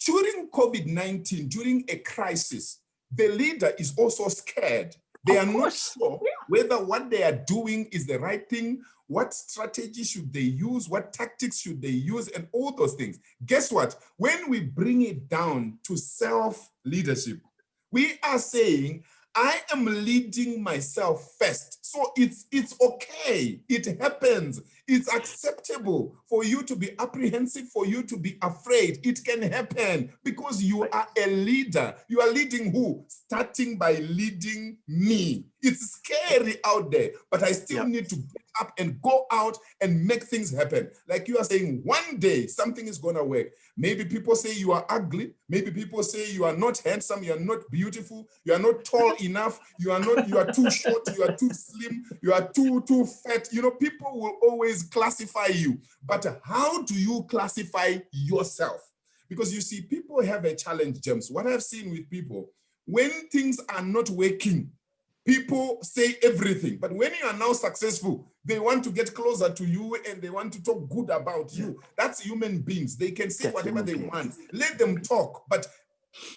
During COVID-19, during a crisis, the leader is also scared. They are not sure whether what they are doing is the right thing, what strategy should they use, what tactics should they use, and all those things. Guess what? When we bring it down to self-leadership, we are saying, I am leading myself first. So it's okay. It happens. It's acceptable for you to be apprehensive, for you to be afraid. It can happen because you are a leader. You are leading who? Starting by leading me. It's scary out there, but I still need to get up and go out and make things happen. Like you are saying, one day something is going to work. Maybe people say you are ugly. Maybe people say you are not handsome. You are not beautiful. You are not tall enough. You are too short. You are too slim. You are too fat. You know, people will always classify you. But how do you classify yourself? Because you see, people have a challenge, James. What I've seen with people, when things are not working, people say everything. But when you are now successful, they want to get closer to you and they want to talk good about you. That's human beings. They can say whatever they want. Let them talk, but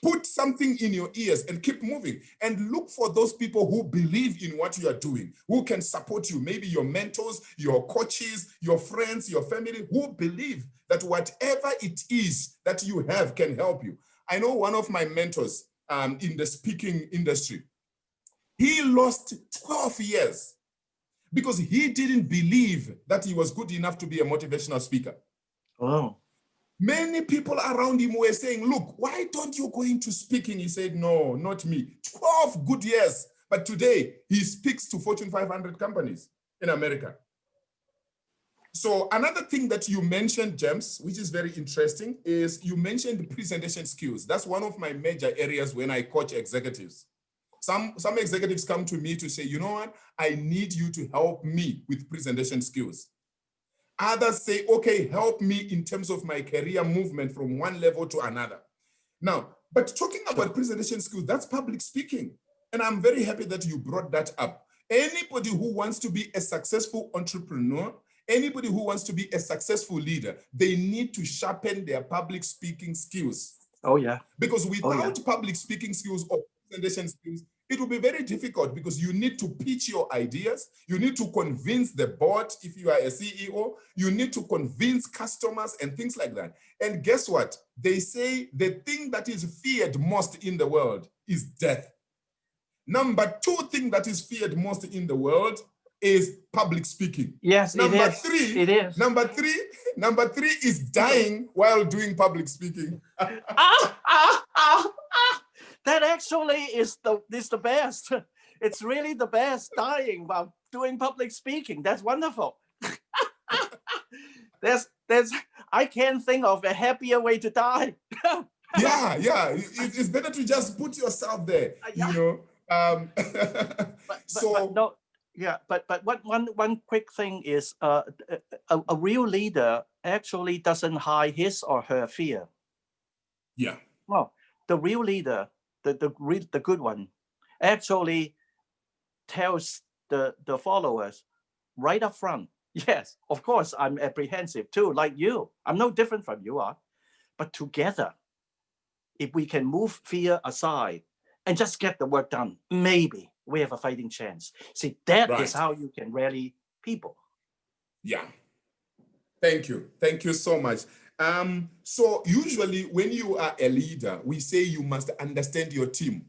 put something in your ears and keep moving, and look for those people who believe in what you are doing, who can support you. Maybe your mentors, your coaches, your friends, your family, who believe that whatever it is that you have can help you. I know one of my mentors in the speaking industry, he lost 12 years because he didn't believe that he was good enough to be a motivational speaker. Oh. Many people around him were saying, look, why don't you go into speaking? He said, no, not me. 12 good years. But today he speaks to Fortune 500 companies in America. So another thing that you mentioned, James, which is very interesting, is you mentioned presentation skills. That's one of my major areas when I coach executives. Some executives come to me to say, you know what, I need you to help me with presentation skills. Others say, okay, help me in terms of my career movement from one level to another. Now, but talking about presentation skills, that's public speaking. And I'm very happy that you brought that up. Anybody who wants to be a successful entrepreneur, anybody who wants to be a successful leader, they need to sharpen their public speaking skills. Oh, yeah. Because without public speaking skills or presentation skills, it will be very difficult because you need to pitch your ideas. You need to convince the board if you are a CEO. You need to convince customers and things like that. And guess what? They say the thing that is feared most in the world is death. Number two thing that is feared most in the world is public speaking. Yes, Number three is dying while doing public speaking. That actually is the best. It's really the best, dying while doing public speaking. That's wonderful. I can't think of a happier way to die. Yeah. It's better to just put yourself there, you know. But one quick thing is a real leader actually doesn't hide his or her fear. Yeah. Well, the real leader, the good one, actually tells the followers right up front, yes, of course, I'm apprehensive too, like you. I'm no different from you are. But together, if we can move fear aside and just get the work done, maybe we have a fighting chance. See, that is how you can rally people. Yeah. Thank you. Thank you so much. So usually when you are a leader, we say you must understand your team.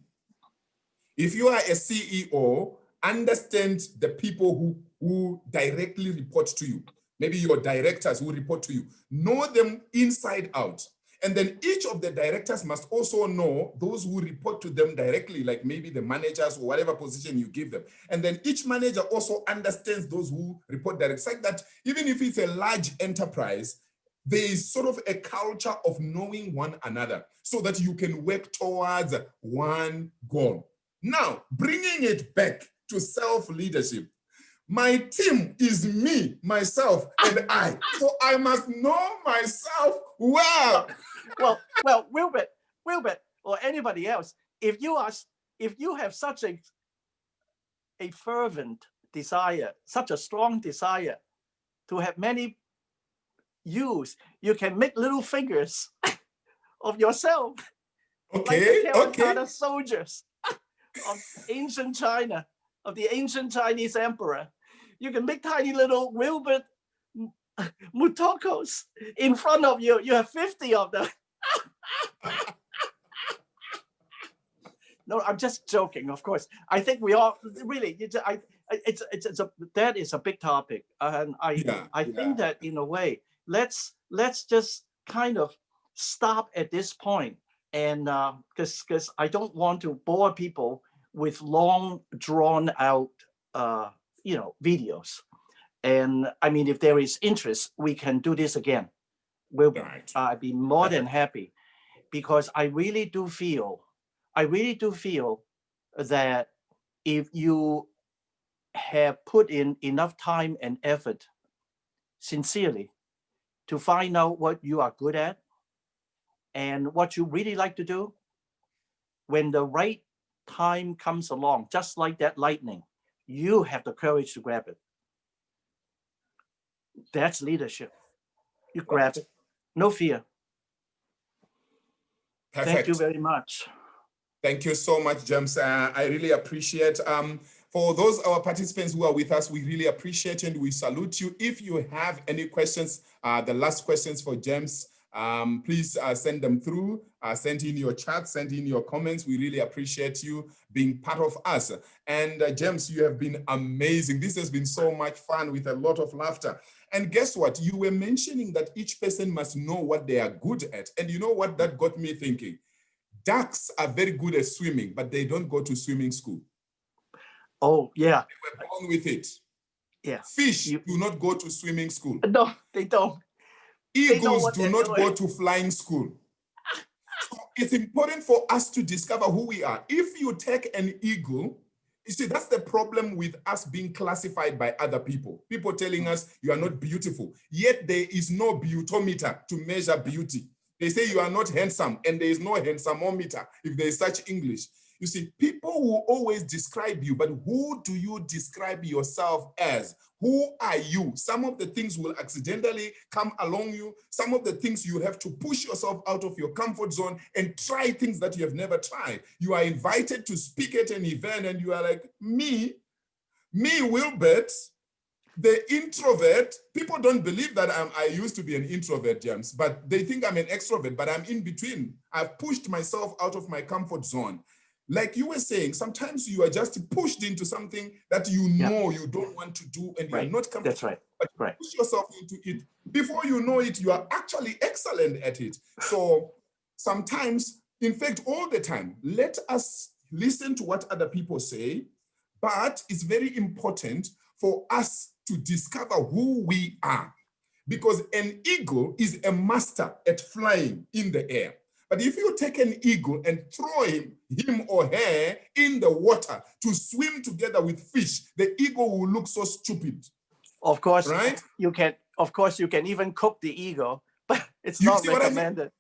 If you are a CEO, understand the people who directly report to you. Maybe your directors who report to you. Know them inside out. And then each of the directors must also know those who report to them directly, like maybe the managers or whatever position you give them. And then each manager also understands those who report directly. It's like that, even if it's a large enterprise, there is sort of a culture of knowing one another so that you can work towards one goal. Now, bringing it back to self-leadership, my team is me, myself, and I. So I must know myself well. Well, Wilbert, or anybody else, if you have such a fervent desire, such a strong desire to have many use, you can make little figures of yourself, like the terracotta soldiers of ancient China, of the ancient Chinese emperor. You can make tiny little Wilbert Mutokos in front of you. You have 50 of them. No, I'm just joking, of course. I think we all really, that is a big topic. And I think that in a way, let's just kind of stop at this point. And because I don't want to bore people with long drawn out, videos. And I mean, if there is interest, we can do this again. Wilbert, Right. I'd be more than happy, because I really do feel that if you have put in enough time and effort sincerely to find out what you are good at and what you really like to do, when the right time comes along, just like that lightning, you have the courage to grab it. That's leadership. You grab it. No fear. Perfect. Thank you very much. Thank you so much, James. I really appreciate. For those our participants who are with us, we really appreciate and we salute you. If you have any questions, the last questions for James, please send them through. Send in your chat, send in your comments. We really appreciate you being part of us. And James, you have been amazing. This has been so much fun with a lot of laughter. And guess what? You were mentioning that each person must know what they are good at. And you know what? That got me thinking. Ducks are very good at swimming, but they don't go to swimming school. Oh, yeah. They were born with it. Yeah. Fish do not go to swimming school. No, they don't. Eagles do not go to flying school. So it's important for us to discover who we are. If you take an eagle, you see, that's the problem with us being classified by other people. People telling us you are not beautiful, yet there is no beautometer to measure beauty. They say you are not handsome, and there is no handsomeometer, if there is such English. You see, people will always describe you, but who do you describe yourself as? Who are you? Some of the things will accidentally come along you. Some of the things you have to push yourself out of your comfort zone and try things that you have never tried. You are invited to speak at an event and you are like, me, Wilbert, the introvert. People don't believe that I used to be an introvert, James, but they think I'm an extrovert, but I'm in between. I've pushed myself out of my comfort zone. Like you were saying, sometimes you are just pushed into something that you know you don't want to do and you are not comfortable. That's right. But you push yourself into it. Before you know it, you are actually excellent at it. So sometimes, in fact, all the time, let us listen to what other people say, but it's very important for us to discover who we are. Because an eagle is a master at flying in the air. But if you take an eagle and throw him or her in the water to swim together with fish, the eagle will look so stupid. Of course, right? You can even cook the eagle, but it's You not see what I mean? recommended.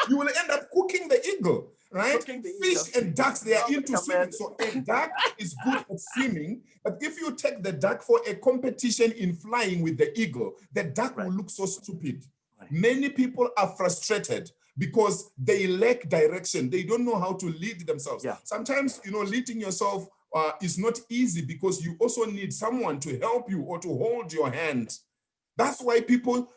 You will end up cooking the eagle, right? Fish and ducks, they are into swimming. So a duck is good at swimming, but if you take the duck for a competition in flying with the eagle, the duck will look so stupid. Many people are frustrated because they lack direction. They don't know how to lead themselves. Sometimes, leading yourself is not easy because you also need someone to help you or to hold your hand. That's why people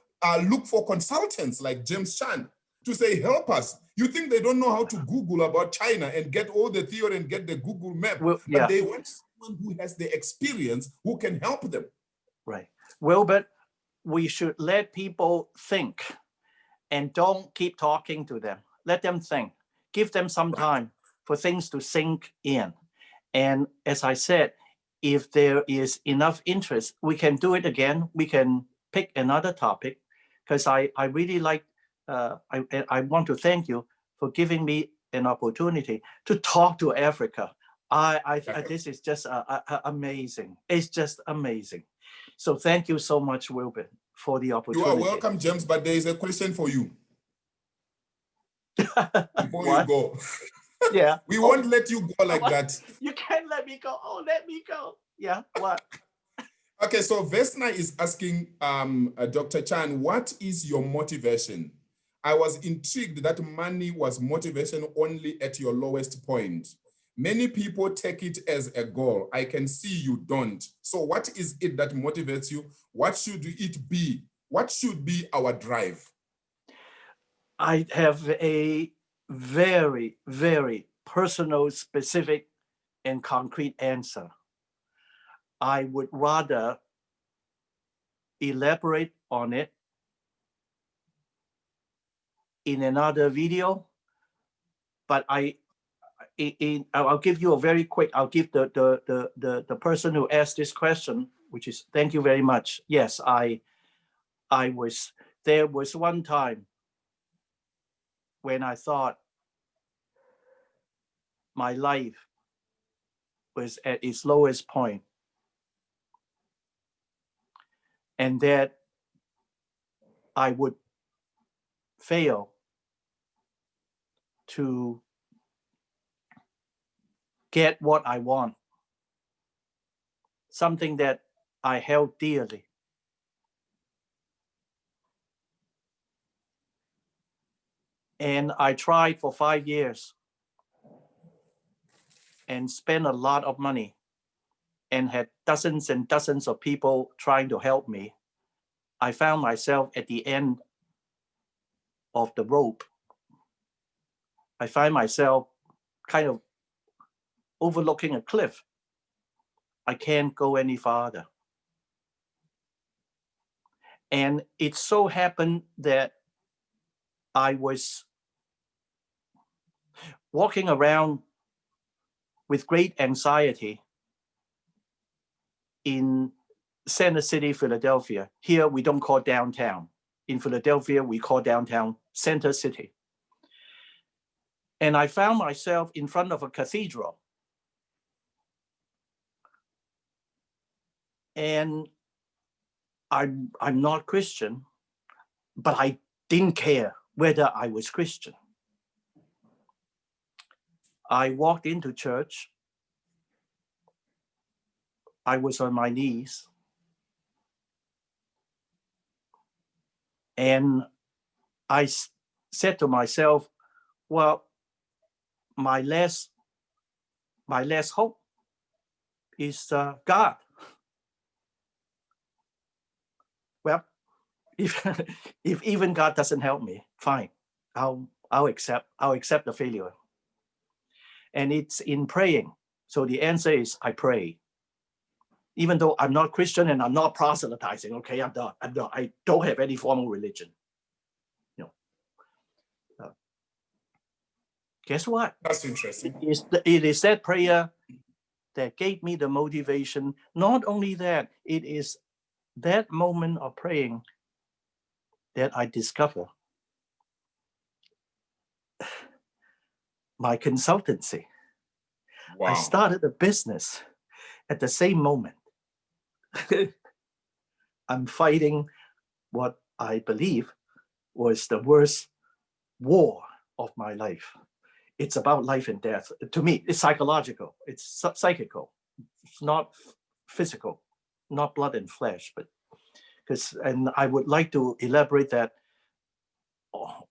look for consultants like James Chan to say, help us. You think they don't know how to Google about China and get all the theory and get the Google map, but they want someone who has the experience who can help them. Right. Wilbert, we should let people think and don't keep talking to them. Let them think. Give them some time for things to sink in. And as I said, if there is enough interest, we can do it again. We can pick another topic, because I really like, I want to thank you for giving me an opportunity to talk to Africa. This is just amazing. It's just amazing. So thank you so much, Wilbert, for the opportunity. You are welcome, James, but there is a question for you. Before you go. Yeah. We won't let you go like that. You can't let me go. Oh, let me go. Yeah, what? Okay, so Vesna is asking Dr. Chan, what is your motivation? I was intrigued that money was motivation only at your lowest point. Many people take it as a goal. I can see you don't. So what is it that motivates you? What should it be? What should be our drive? I have a very, very personal, specific, and concrete answer. I would rather elaborate on it in another video, but I'll give you a very quick, I'll give the person who asked this question, which is, thank you very much. Yes, there was one time when I thought my life was at its lowest point, and that I would fail to get what I want, something that I held dearly. And I tried for 5 years and spent a lot of money and had dozens and dozens of people trying to help me. I found myself at the end of the rope. I find myself kind of overlooking a cliff. I can't go any farther. And it so happened that I was walking around with great anxiety in Center City, Philadelphia. Here, we don't call downtown. In Philadelphia, we call downtown Center City. And I found myself in front of a cathedral. And I'm not Christian, but I didn't care whether I was Christian. I walked into church. I was on my knees. And I said to myself, well, my last hope is God. Well, if even God doesn't help me, fine, I'll accept the failure. And it's in praying. So the answer is I pray. Even though I'm not Christian and I'm not proselytizing, okay, I'm not, I don't have any formal religion. You know. Guess what? That's interesting. It is that prayer that gave me the motivation. Not only that, it is that moment of praying that I discover my consultancy. Wow. I started a business at the same moment. I'm fighting what I believe was the worst war of my life. It's about life and death. To me, it's psychological, it's psychical. It's not physical, not blood and flesh, but and I would like to elaborate that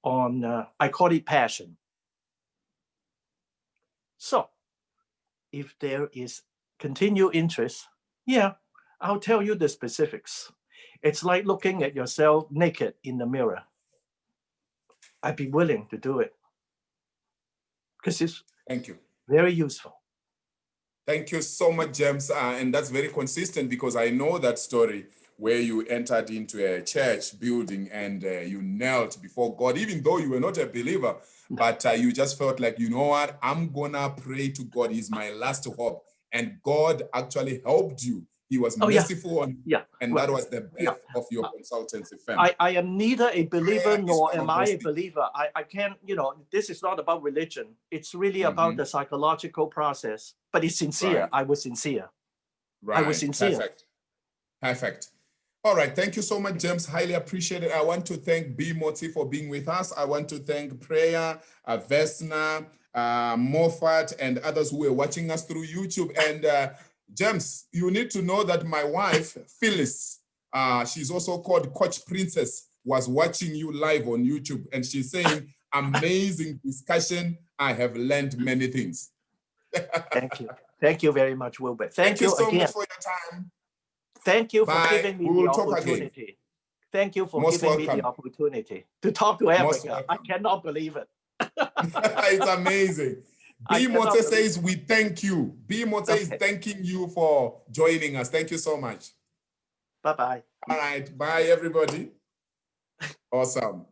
on, I call it passion. So if there is continued interest, yeah, I'll tell you the specifics. It's like looking at yourself naked in the mirror. I'd be willing to do it because it's very useful. Thank you so much, James. And that's very consistent because I know that story where you entered into a church building and you knelt before God, even though you were not a believer, but you just felt like, you know what, I'm gonna pray to God. He's my last hope. And God actually helped you. He was merciful on you. And that was the birth of your consultancy firm. I am neither a believer nor am I a believer. I can't, you know, this is not about religion. It's really about the psychological process, but it's sincere. Right. I was sincere. Right. I was sincere. Perfect. Perfect. All right. Thank you so much, James. Highly appreciate it. I want to thank B. Moti for being with us. I want to thank Prayer, Vesna, Moffat, and others who are watching us through YouTube. And James, you need to know that my wife, Phyllis, she's also called Coach Princess, was watching you live on YouTube. And she's saying, amazing discussion. I have learned many things. Thank you. Thank you very much, Wilbert. Thank you so again. much for your time. Thank you for Bye. giving me the opportunity. Thank you for giving me the opportunity to talk to Africa. I cannot believe it. It's amazing. B. Mote says, we thank you. B. Mote is thanking you for joining us. Thank you so much. Bye-bye. All right. Bye, everybody. Awesome.